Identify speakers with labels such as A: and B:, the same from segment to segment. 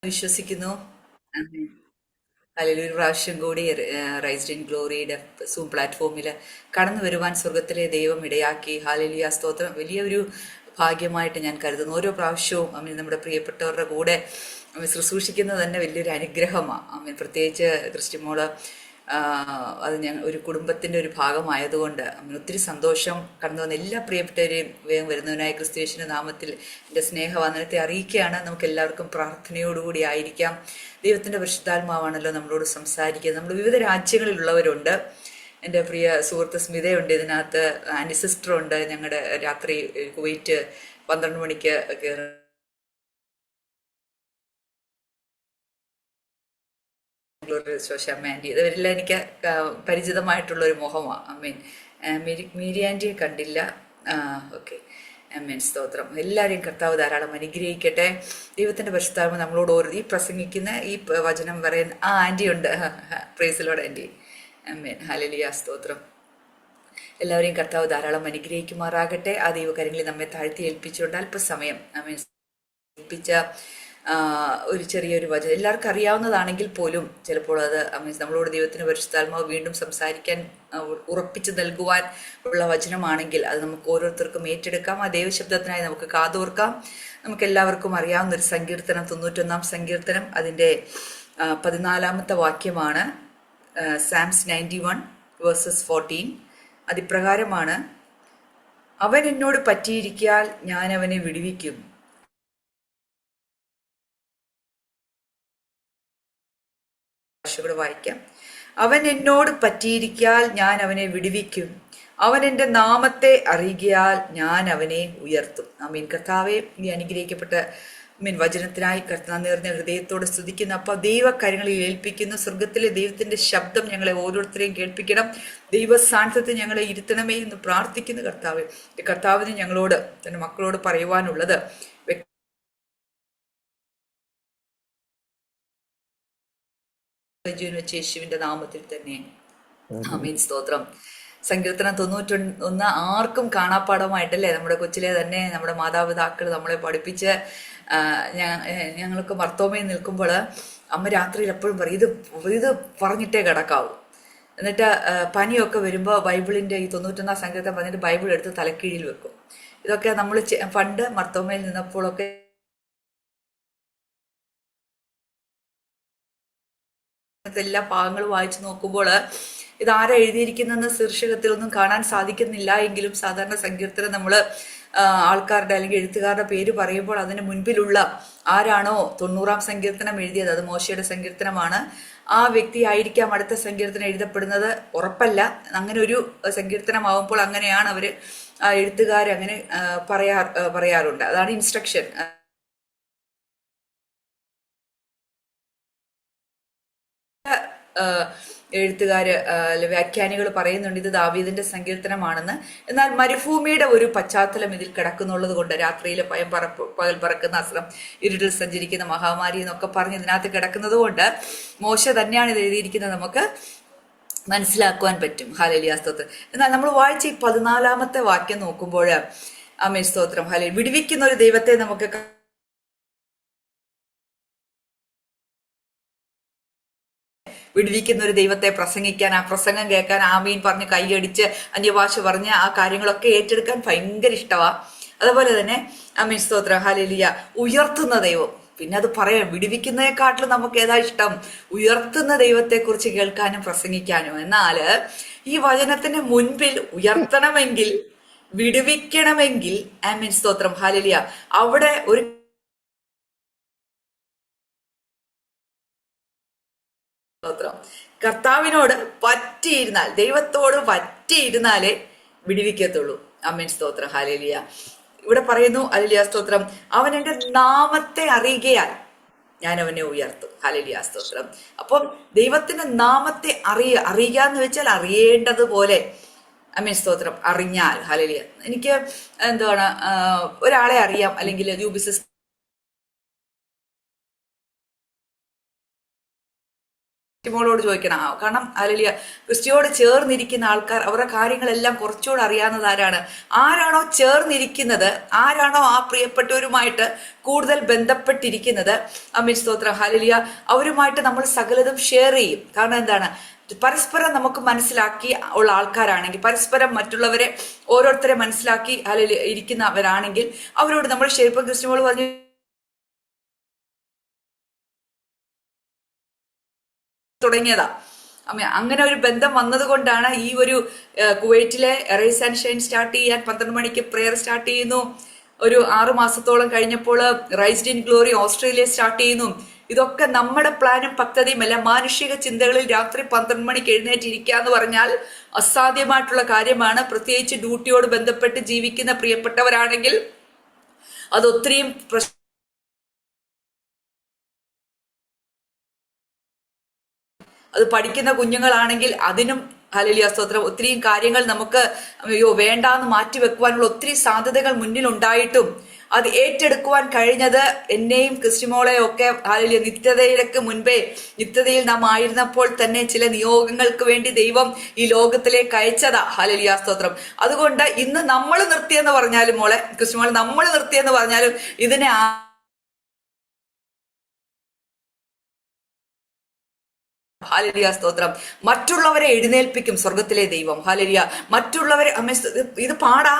A: വിശ്വസിക്കുന്നു. ആമേൻ. അല്ലെങ്കിൽ ഒരു പ്രാവശ്യം കൂടി റൈസ്ഡ് ഇൻ ഗ്ലോറിയുടെ സൂം പ്ലാറ്റ്ഫോമിൽ കടന്നു വരുവാൻ സ്വർഗത്തിലെ ദൈവം ഇടയാക്കി. ഹാലലിയ സ്തോത്രം. വലിയൊരു ഭാഗ്യമായിട്ട് ഞാൻ കരുതുന്നു. ഓരോ പ്രാവശ്യവും അമ്മ നമ്മുടെ പ്രിയപ്പെട്ടവരുടെ കൂടെ അമ്മ ശുശ്രൂഷിക്കുന്നത് തന്നെ വലിയൊരു അനുഗ്രഹമാണ്. അമ്മ പ്രത്യേകിച്ച് ക്രിസ്റ്റിമോള് അത് ഞാൻ ഒരു കുടുംബത്തിൻ്റെ ഒരു ഭാഗമായതുകൊണ്ട് അമ്മ ഒത്തിരി സന്തോഷം. കടന്നു വന്ന എല്ലാ പ്രിയപ്പെട്ടവരെയും വേഗം വരുന്നവനായ ക്രിസ്തുയേശുവിന്റെ നാമത്തിൽ എൻ്റെ സ്നേഹവന്ദനത്തെ അറിയിക്കുകയാണ്. നമുക്ക് എല്ലാവർക്കും പ്രാർത്ഥനയോടുകൂടി ആയിരിക്കാം. ദൈവത്തിൻ്റെ പരിശുദ്ധാത്മാവാണല്ലോ നമ്മളോട് സംസാരിക്കുക. നമ്മൾ വിവിധ രാജ്യങ്ങളിലുള്ളവരുണ്ട്. എൻ്റെ പ്രിയ സുഹൃത്ത് സ്മിതയുണ്ട് ഇതിനകത്ത്, ആൻറ്റി സിസ്റ്ററുണ്ട്. ഞങ്ങളുടെ രാത്രി കുവൈറ്റ് 12 മണിക്ക് കയറും ശോശാമ്മ ആൻറ്റി. ഇവരെല്ലാം എനിക്ക് പരിചിതമായിട്ടുള്ളൊരു മുഖമാണ്. അമ്മീൻ മീരി ആൻറ്റിയെ കണ്ടില്ല. ഓക്കെ. അമ്മീൻ സ്തോത്രം. എല്ലാവരെയും കർത്താവ് ധാരാളം അനുഗ്രഹിക്കട്ടെ. ദൈവത്തിൻ്റെ പരിശുദ്ധാത്മ നമ്മളോട് ഈ പ്രസംഗിക്കുന്ന ഈ വചനം പറയുന്ന ആൻറ്റി ഉണ്ട്. പ്രൈസിലോട് ആൻറ്റി. അമ്മീൻ ഹല്ലേലൂയ സ്തോത്രം. എല്ലാവരെയും കർത്താവ് ധാരാളം അനുഗ്രഹിക്കുമാറാകട്ടെ. ആ ദൈവകാര്യങ്ങളിൽ നമ്മെ താഴ്ത്തി ഏൽപ്പിച്ചുകൊണ്ട് അല്പസമയം അമ്മീൻ ഏൽപ്പിച്ച ഒരു ചെറിയൊരു വചനം എല്ലാവർക്കും അറിയാവുന്നതാണെങ്കിൽ പോലും ചിലപ്പോൾ അത് നമ്മളോട് ദൈവത്തിന് പരിശുദ്ധാത്മാവ് വീണ്ടും സംസാരിക്കാൻ ഉറപ്പിച്ച് നൽകുവാൻ ഉള്ള വചനമാണെങ്കിൽ അത് നമുക്ക് ഓരോരുത്തർക്കും ഏറ്റെടുക്കാം. ആ ദൈവശബ്ദത്തിനായി നമുക്ക് കാതോർക്കാം. നമുക്ക് എല്ലാവർക്കും അറിയാവുന്ന ഒരു സങ്കീർത്തനം, 91-ാം സങ്കീർത്തനം, അതിൻ്റെ 14-ാമത്തെ വാക്യമാണ്. സാംസ് 91 വേഴ്സസ് 14. അതിപ്രകാരമാണ്: അവൻ എന്നോട് പറ്റിയിരിക്കാൽ ഞാൻ അവനെ വിടുവിക്കും, വായിക്കാം. അവൻ എന്നോട് പറ്റിയിരിക്കാൽ ഞാൻ അവനെ വിടുവിക്കും, അവൻ എൻ്റെ നാമത്തെ അറിയിയാൽ ഞാൻ അവനെ ഉയർത്തും. ആമീൻ. കർത്താവെ, ഈ അനുഗ്രഹിക്കപ്പെട്ട വചനത്തിനായി കർത്താവ് നേർന്ന ഹൃദയത്തോടെ സ്തുതിക്കുന്നു. അപ്പോൾ ദൈവകാര്യങ്ങളിൽ ഏൽപ്പിക്കുന്നു. സ്വർഗത്തിലെ ദൈവത്തിന്റെ ശബ്ദം ഞങ്ങളെ ഓരോരുത്തരെയും കേൾപ്പിക്കണം. ദൈവ സാന്നിധ്യത്തെ ഞങ്ങളെ ഇരുത്തണമേ എന്ന് പ്രാർത്ഥിക്കുന്നു. കർത്താവിന് ഞങ്ങളോട്, തന്റെ മക്കളോട് പറയുവാനുള്ളത് യേശുവിന്റെ നാമത്തിൽ തന്നെ. ആമീൻ സ്തോത്രം. സങ്കീർത്തനം 91 ആർക്കും കാണാപ്പാടമായിട്ടല്ലേ? നമ്മുടെ കൊച്ചിലെ തന്നെ നമ്മുടെ മാതാപിതാക്കൾ നമ്മളെ പഠിപ്പിച്ച് ഞങ്ങൾക്ക് മർത്തോമയിൽ നിൽക്കുമ്പോൾ അമ്മ രാത്രിയിൽ എപ്പോഴും പറയും, ഇത് പറഞ്ഞിട്ടേ കിടക്കാവൂ. എന്നിട്ട് പനിയൊക്കെ വരുമ്പോൾ ബൈബിളിൻ്റെ ഈ 91-ാം സങ്കീർത്തനം പറഞ്ഞിട്ട് ബൈബിൾ എടുത്ത് തലക്കീഴിൽ വെക്കും. ഇതൊക്കെ നമ്മൾ പണ്ട് മർത്തോമയിൽ നിന്നപ്പോഴൊക്കെ എല്ലാ ഭാഗങ്ങളും വായിച്ചു നോക്കുമ്പോൾ ഇതാരാ എഴുതിയിരിക്കുന്നെന്ന് ശീർഷകത്തിലൊന്നും കാണാൻ സാധിക്കുന്നില്ല. എങ്കിലും സാധാരണ സങ്കീർത്തനം നമ്മൾ ആൾക്കാരുടെ അല്ലെങ്കിൽ എഴുത്തുകാരുടെ പേര് പറയുമ്പോൾ അതിന് മുൻപിലുള്ള ആരാണോ 90-ാം സങ്കീർത്തനം എഴുതിയത്, അത് മോശയുടെ സങ്കീർത്തനമാണ്, ആ വ്യക്തി ആയിരിക്കാം അടുത്ത സങ്കീർത്തനം എഴുതപ്പെടുന്നത്. ഉറപ്പല്ല. അങ്ങനെ ഒരു സങ്കീർത്തനമാവുമ്പോൾ അങ്ങനെയാണ് അവർ എഴുത്തുകാർ അങ്ങനെ പറയാറുണ്ട്. അതാണ് ഇൻസ്ട്രക്ഷൻ. എഴുത്തുകാര് വ്യാഖ്യാനികൾ പറയുന്നുണ്ട് ഇത് ദാവീദിന്റെ സങ്കീർത്തനമാണെന്ന്. എന്നാൽ മരുഭൂമിയുടെ ഒരു പശ്ചാത്തലം ഇതിൽ കിടക്കുന്നുള്ളത് കൊണ്ട്, രാത്രിയിൽ പകൽ പറക്കുന്ന അസ്ത്രം, ഇരുട്ടിൽ സഞ്ചരിക്കുന്ന മഹാമാരി എന്നൊക്കെ പറഞ്ഞ് ഇതിനകത്ത് കിടക്കുന്നത് കൊണ്ട് മോശ തന്നെയാണ് ഇത് എഴുതിയിരിക്കുന്നത് നമുക്ക് മനസ്സിലാക്കുവാൻ പറ്റും. ഹല്ലേലൂയ സ്തോത്രം. എന്നാൽ നമ്മൾ വായിച്ച ഈ 14-ാമത്തെ വാക്യം നോക്കുമ്പോൾ ആമേൻ സ്തോത്രം, ഹല്ലേലൂയ, വിടുവിക്കുന്ന ഒരു ദൈവത്തെ നമുക്ക് വിടുവിക്കുന്ന ഒരു ദൈവത്തെ പ്രസംഗിക്കാൻ, ആ പ്രസംഗം കേൾക്കാൻ, ആമീൻ പറഞ്ഞ് കൈയടിച്ച് അന്യഭാഷ പറഞ്ഞ് ആ കാര്യങ്ങളൊക്കെ ഏറ്റെടുക്കാൻ ഭയങ്കര ഇഷ്ടമാണ്. അതുപോലെ തന്നെ ആമീൻ സ്തോത്രം, ഹല്ലേലൂയ, ഉയർത്തുന്ന ദൈവം. പിന്നെ അത് പറയാം, വിടുവിക്കുന്നതിനെക്കാട്ടിലും നമുക്ക് ഏതാ ഇഷ്ടം? ഉയർത്തുന്ന ദൈവത്തെക്കുറിച്ച് കേൾക്കാനും പ്രസംഗിക്കാനും. എന്നാൽ ഈ വചനത്തിന് മുൻപിൽ ഉയർത്തണമെങ്കിൽ, വിടുവിക്കണമെങ്കിൽ, ആമീൻ സ്തോത്രം, ഹല്ലേലൂയ, അവിടെ ഒരു കർത്താവിനോട് പറ്റിയിരുന്നാൽ, ദൈവത്തോട് പറ്റിയിരുന്നാലേ വിടുവിക്കത്തുള്ളൂ. ആമേൻ സ്തോത്രം, ഹല്ലേലൂയ. ഇവിടെ പറയുന്നു, ഹല്ലേലൂയ സ്തോത്രം, അവൻ എൻ്റെ നാമത്തെ അറിയുകയാൽ ഞാൻ അവനെ ഉയർത്തും. ഹല്ലേലൂയ സ്തോത്രം. അപ്പം ദൈവത്തിന്റെ നാമത്തെ അറിയുക എന്ന് വെച്ചാൽ അറിയേണ്ടതുപോലെ, ആമേൻ സ്തോത്രം, അറിഞ്ഞാൽ. ഹല്ലേലൂയ. എനിക്ക് എന്താണ് ഒരാളെ അറിയാം, അല്ലെങ്കിൽ ബിസിനസ് ക്രിസ്റ്റിമോളോട് ചോദിക്കണം. കാരണം ഹല്ലേലൂയ, ക്രിസ്റ്റിയോട് ചേർന്നിരിക്കുന്ന ആൾക്കാർ അവരുടെ കാര്യങ്ങളെല്ലാം കുറച്ചുകൂടെ അറിയാവുന്നത് ആരാണോ ചേർന്നിരിക്കുന്നത്, ആരാണോ ആ പ്രിയപ്പെട്ടവരുമായിട്ട് കൂടുതൽ ബന്ധപ്പെട്ടിരിക്കുന്നത്, ആമേൻ സ്തോത്രം ഹല്ലേലൂയ, അവരുമായിട്ട് നമ്മൾ സകലതും ഷെയർ ചെയ്യും. കാരണം എന്താണ്, പരസ്പരം നമുക്ക് മനസ്സിലാക്കി ഉള്ള ആൾക്കാരാണെങ്കിൽ, പരസ്പരം മറ്റുള്ളവരെ ഓരോരുത്തരെ മനസ്സിലാക്കി ഹല്ലേലൂയ ഇരിക്കുന്നവരാണെങ്കിൽ അവരോട് നമ്മൾ ഷെയർ. ഇപ്പം ക്രിസ്റ്റിമോൾ പറഞ്ഞു തുടങ്ങിയതാ. അങ്ങനെ ഒരു ബന്ധം വന്നതുകൊണ്ടാണ് ഈ ഒരു കുവൈറ്റിലെ റൈസ് ആൻഡ് ഷൈൻ സ്റ്റാർട്ട് ചെയ്യാൻ 12 മണിക്ക് പ്രെയർ സ്റ്റാർട്ട് ചെയ്യുന്നു. ഒരു 6 മാസത്തോളം കഴിഞ്ഞപ്പോൾ raised in glory Australia start ചെയ്യുന്നു. ഇതൊക്കെ നമ്മുടെ പ്ലാനും പദ്ധതിയും അല്ല. മാനുഷിക ചിന്തകളിൽ രാത്രി 12 മണിക്ക് എഴുന്നേറ്റിരിക്കുക എന്ന് പറഞ്ഞാൽ അസാധ്യമായിട്ടുള്ള കാര്യമാണ്. പ്രത്യേകിച്ച് ഡ്യൂട്ടിയോട് ബന്ധപ്പെട്ട് ജീവിക്കുന്ന പ്രിയപ്പെട്ടവരാണെങ്കിൽ അത് ഒത്തിരിയും അത് പഠിക്കുന്ന കുഞ്ഞുങ്ങളാണെങ്കിൽ അതിനും ഹല്ലേലൂയ സ്തോത്രം ഒത്തിരിയും കാര്യങ്ങൾ നമുക്ക് വേണ്ടാന്ന് മാറ്റിവെക്കുവാനുള്ള ഒത്തിരി സാധ്യതകൾ മുന്നിലുണ്ടായിട്ടും അത് ഏറ്റെടുക്കുവാൻ കഴിഞ്ഞത് എന്നെയും ക്രിസ്റ്റിമോളെയും ഒക്കെ ഹല്ലേലൂയ നിത്യതയിലേക്ക് മുൻപേ, നിത്യതയിൽ നാം ആയിരുന്നപ്പോൾ തന്നെ ചില നിയോഗങ്ങൾക്ക് വേണ്ടി ദൈവം ഈ ലോകത്തിലേക്ക് അയച്ചതാ. ഹല്ലേലൂയ സ്തോത്രം. അതുകൊണ്ട് ഇന്ന് നമ്മൾ നിർത്തിയെന്ന് പറഞ്ഞാലും, മോളെ ക്രിസ്റ്റിമോളെ, നമ്മൾ നിർത്തിയെന്ന് പറഞ്ഞാലും ഇതിനെ ഹല്ലേലൂയ സ്തോത്രം മറ്റുള്ളവരെ എഴുന്നേൽപ്പിക്കും സ്വർഗത്തിലെ ദൈവം. ഹല്ലേലൂയ മറ്റുള്ളവരെ ഇത് പാടാ,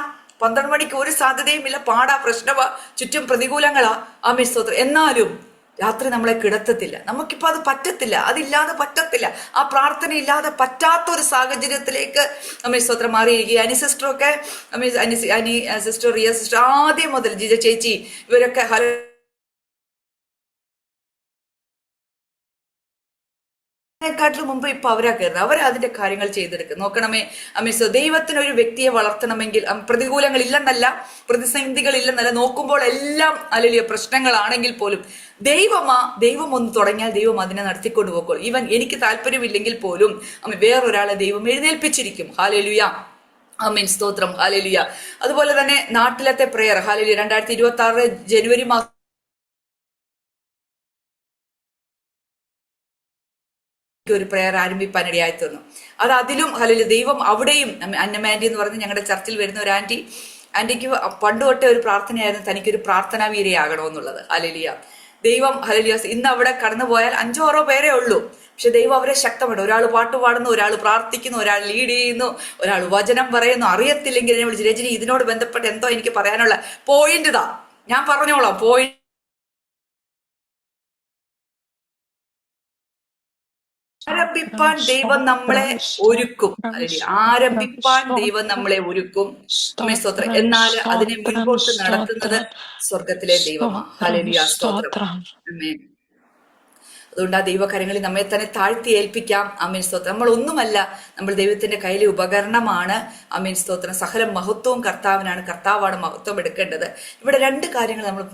A: 12 മണിക്ക് ഒരു സാധ്യതയും ഇല്ല, പാടാ, പ്രശ്നമാ, ചുറ്റും പ്രതികൂലങ്ങളാ. ആമേൻ സ്തോത്രം. എന്നാലും രാത്രി നമ്മളെ കിടത്തത്തില്ല. നമുക്കിപ്പോ അത് പറ്റത്തില്ല, അതില്ലാതെ പറ്റത്തില്ല. ആ പ്രാർത്ഥന ഇല്ലാതെ പറ്റാത്തൊരു സാഹചര്യത്തിലേക്ക് ആമേൻ സ്തോത്രം മാറിയിരിക്കുക. അനി സിസ്റ്ററൊക്കെ, അനി സിസ്റ്റർ, റിയ സിസ്റ്റർ, ആദ്യം മുതൽ ജിജ ചേച്ചി, ഇവരൊക്കെ ക്കാട്ടിലും മുമ്പ് ഇപ്പൊ അവരാ കയറുന്നത്. അവർ അതിന്റെ കാര്യങ്ങൾ ചെയ്തെടുക്കും. നോക്കണമേ അമീസോ, ദൈവത്തിനൊരു വ്യക്തിയെ വളർത്തണമെങ്കിൽ പ്രതികൂലങ്ങൾ ഇല്ലെന്നല്ല, പ്രതിസന്ധികൾ ഇല്ലെന്നല്ല, നോക്കുമ്പോൾ എല്ലാം ഹല്ലേലൂയ പ്രശ്നങ്ങളാണെങ്കിൽ പോലും ദൈവം ഒന്ന് തുടങ്ങിയാൽ ദൈവം അതിനെ നടത്തിക്കൊണ്ട് പോക്കോളും. ഈവൻ എനിക്ക് താല്പര്യമില്ലെങ്കിൽ പോലും വേറൊരാളെ ദൈവം എഴുന്നേൽപ്പിച്ചിരിക്കും. ഹല്ലേലൂയ ആമേൻ സ്തോത്രം ഹല്ലേലൂയ. അതുപോലെ തന്നെ നാട്ടിലത്തെ പ്രെയർ ഹല്ലേലൂയ 2026 ജനുവരി മാസം ഒരു പ്രെയർ ആരംഭിപ്പാൻ ഇടയായി തന്നു. അത് അതിലും ഹല്ലേലൂയ ദൈവം അവിടെയും അന്നമാൻഡി എന്ന് പറഞ്ഞ് ഞങ്ങളുടെ ചർച്ചിൽ വരുന്ന ഒരു ആന്റിക്ക് പണ്ട് തൊട്ടേ ഒരു പ്രാർത്ഥനയായിരുന്നു തനിക്കൊരു പ്രാർത്ഥനാ വീരയാകണമെന്നുള്ളത്. ഹല്ലേലൂയ ദൈവം ഹല്ലേലൂയ. ഇന്ന് അവിടെ കടന്നു പോയാൽ 5 6 പേരേ ഉള്ളൂ. പക്ഷെ ദൈവം അവരെ ശക്തമാണ്. ഒരാൾ പാട്ട് പാടുന്നു, ഒരാൾ പ്രാർത്ഥിക്കുന്നു, ഒരാൾ ലീഡ് ചെയ്യുന്നു, ഒരാൾ വചനം പറയുന്നു. അറിയത്തില്ലെങ്കിൽ എന്നെ വിളിച്ച് രജനി ഇതിനോട് ബന്ധപ്പെട്ട് എന്തോ എനിക്ക് പറയാനുള്ള പോയിന്റ് ഇതാ, ഞാൻ പറഞ്ഞോളാം. പോയിന്റ് ആരംഭിപ്പാൻ ദൈവം നമ്മളെ ഒരുക്കും. ആരംഭിപ്പാൻ ദൈവം നമ്മളെ ഒരുക്കും. സ്തോത്രം. എന്നാൽ അതിനെ മുൻപോട്ട് നടത്തുന്നത് സ്വർഗത്തിലെ ദൈവമാണ്. ഹല്ലേലൂയ സ്തോത്രം. അതുകൊണ്ട് ആ ദൈവകരങ്ങളിൽ നമ്മെ തന്നെ താഴ്ത്തി ഏൽപ്പിക്കാം. ആമേൻ സ്തോത്രം. നമ്മൾ ഒന്നുമല്ല, നമ്മൾ ദൈവത്തിന്റെ കയ്യിലെ ഉപകരണമാണ്. ആമേൻ സ്തോത്രം. സകല മഹത്വവും കർത്താവിനാണ്. കർത്താവാണ് മഹത്വം എടുക്കേണ്ടത്. ഇവിടെ 2 കാര്യങ്ങൾ നമ്മൾ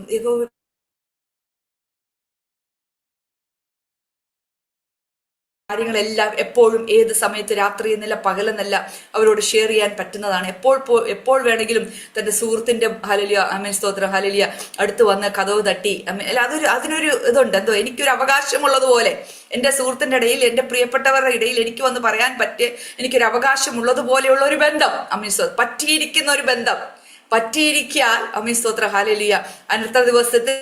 A: കാര്യങ്ങളെല്ലാം എപ്പോഴും ഏത് സമയത്ത് രാത്രി എന്നല്ല പകലെന്നല്ല അവരോട് ഷെയർ ചെയ്യാൻ പറ്റുന്നതാണ്. എപ്പോൾ വേണമെങ്കിലും തന്റെ സുഹൃത്തിന്റെ ഹല്ലേലൂയ ആമേൻ സ്തോത്രം ഹല്ലേലൂയ അടുത്ത് വന്ന് കതവ് തട്ടി അതിനൊരു ഇതുണ്ട്. എന്തോ എനിക്കൊരു അവകാശമുള്ളതുപോലെ എന്റെ സുഹൃത്തിന്റെ ഇടയിൽ, എന്റെ പ്രിയപ്പെട്ടവരുടെ ഇടയിൽ എനിക്ക് വന്ന് പറയാൻ എനിക്കൊരു അവകാശമുള്ളതുപോലെയുള്ള ഒരു ബന്ധം ആമേൻ സ്തോത്രം, പറ്റിയിരിക്കുന്ന ഒരു ബന്ധം പറ്റിയിരിക്കാൻ ആമേൻ സ്തോത്രം ഹല്ലേലൂയ. അനർത്ഥ ദിവസത്തിൽ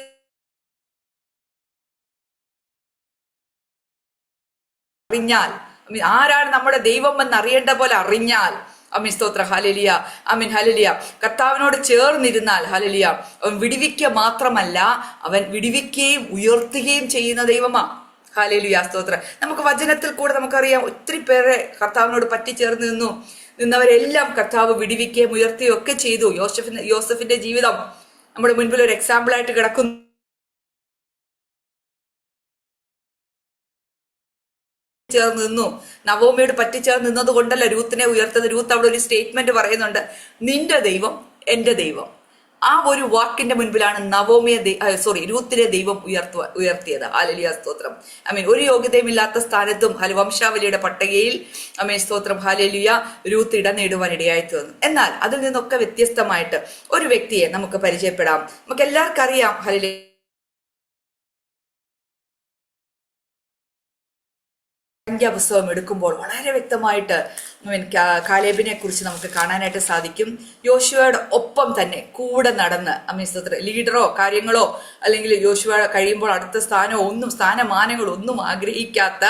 A: അറിഞ്ഞാൽ, ആരാണ് നമ്മുടെ ദൈവം എന്ന് അറിയേണ്ട പോലെ അറിഞ്ഞാൽ അമീൻ സ്തോത്ര ഹല്ലേലൂയ അമീൻ ഹല്ലേലൂയ കർത്താവിനോട് ചേർന്നിരുന്നാൽ ഹല്ലേലൂയ അവൻ വിടുവിക്കുക മാത്രമല്ല, അവൻ വിടുവിക്കുകയും ഉയർത്തുകയും ചെയ്യുന്ന ദൈവമാ. ഹല്ലേലൂയ സ്തോത്രം. നമുക്ക് വചനത്തിൽ കൂടെ നമുക്കറിയാം ഒത്തിരി പേരെ കർത്താവിനോട് പറ്റിച്ചേർന്ന് നിന്നവരെല്ലാം കർത്താവ് വിടുവിക്കുകയും ഉയർത്തുകയും ഒക്കെ ചെയ്തു. യോസഫിന്റെ ജീവിതം നമ്മുടെ മുൻപിൽ ഒരു എക്സാമ്പിൾ ആയിട്ട് കിടക്കുന്നു. ചേർന്ന് നിന്നു. നവോമിയോട് പറ്റിച്ചേർന്ന് നിന്നത് കൊണ്ടല്ല രൂത്തിനെ ഉയർത്തത്. രൂത്ത് അവിടെ ഒരു സ്റ്റേറ്റ്മെന്റ് പറയുന്നുണ്ട്, നിന്റെ ദൈവം എന്റെ ദൈവം. ആ ഒരു വാക്കിന്റെ മുൻപിലാണ് രൂത്തിനെ ദൈവം ഉയർത്തിയത്. ഹല്ലേലൂയ സ്തോത്രം. ഒരു യോഗ്യതയും ഇല്ലാത്ത സ്ഥാനത്തും വംശാവലിയുടെ പട്ടികയിൽ സ്തോത്രം ഹല്ലേലൂയ രൂത്ത് ഇടം നേടുവാൻ ഇടയായി തീർന്നു. എന്നാൽ അതിൽ നിന്നൊക്കെ വ്യത്യസ്തമായിട്ട് ഒരു വ്യക്തിയെ നമുക്ക് പരിചയപ്പെടാം. നമുക്ക് എല്ലാവർക്കും അറിയാം ഹല്ലേലൂയ സംഖ്യാപുസ്തകം എടുക്കുമ്പോൾ വളരെ വ്യക്തമായിട്ട് കാലേബിനെ കുറിച്ച് നമുക്ക് കാണാനായിട്ട് സാധിക്കും. യോശുവയുടെ ഒപ്പം തന്നെ കൂടെ നടന്ന് സ്തോത്രം ലീഡറോ കാര്യങ്ങളോ അല്ലെങ്കിൽ യോശുവ കഴിയുമ്പോൾ അടുത്ത സ്ഥാനമാനങ്ങളോ ഒന്നും ആഗ്രഹിക്കാത്ത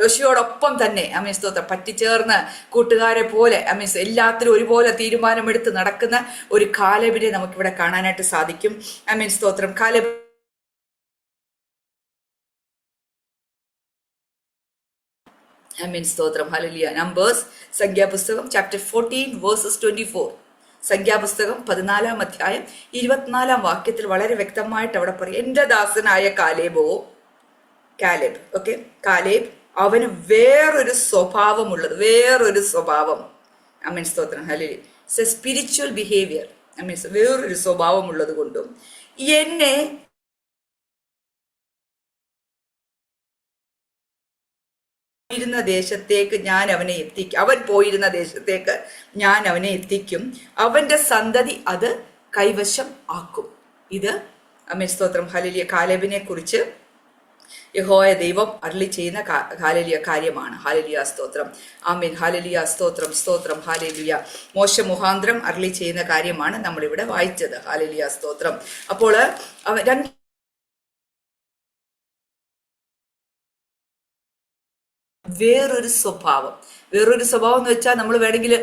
A: യോശുവയോടൊപ്പം തന്നെ സ്തോത്രം പറ്റിച്ചേർന്ന് കൂട്ടുകാരെ പോലെ എല്ലാത്തിലും ഒരുപോലെ തീരുമാനമെടുത്ത് നടക്കുന്ന ഒരു കാലേബിനെ നമുക്കിവിടെ കാണാനായിട്ട് സാധിക്കും. സ്തോത്രം കാലേബ് സ്തോത്രം ഹല്ലേലൂയ. നമ്പേഴ്സ് സംഖ്യാപുസ്തകം ചാപ്റ്റർ 14 വേഴ്സസ് 24. സംഖ്യാപുസ്തകം 14 അധ്യായം 24 വാക്യത്തിൽ വളരെ വ്യക്തമായിട്ട് അവിടെ പറയും, എന്റെ ദാസനായ കാലേബ് ഓക്കെ, കാലേബ് അവന് വേറൊരു സ്വഭാവം സ്തോത്രം ഹല്ലേലൂയ. സ്പിരിച്വൽ ബിഹേവിയർ വേറൊരു സ്വഭാവമുള്ളത് കൊണ്ടും എന്നെ ദേശത്തേക്ക് ഞാൻ അവനെ എത്തിക്കും. അവൻ പോയിരുന്ന ദേശത്തേക്ക് ഞാൻ അവനെ എത്തിക്കും. അവന്റെ സന്തതി അത് കൈവശം ആക്കും. ഇത് സ്തോത്രം ഹല്ലേലൂയ കാലേബിനെ കുറിച്ച് യഹോവ ദൈവം അരുളി ചെയ്യുന്ന ഹല്ലേലൂയ കാര്യമാണ്. ഹല്ലേലൂയ സ്തോത്രം. ആമേൻ. ഹല്ലേലൂയ സ്തോത്രം സ്തോത്രം ഹല്ലേലൂയ. മോശ മുഖാന്തരം അരുളി ചെയ്യുന്ന കാര്യമാണ് നമ്മളിവിടെ വായിച്ചത്. ഹല്ലേലൂയ സ്തോത്രം. അപ്പോൾ വേറൊരു സ്വഭാവം എന്ന് വെച്ചാൽ നമ്മൾ വേണമെങ്കിൽ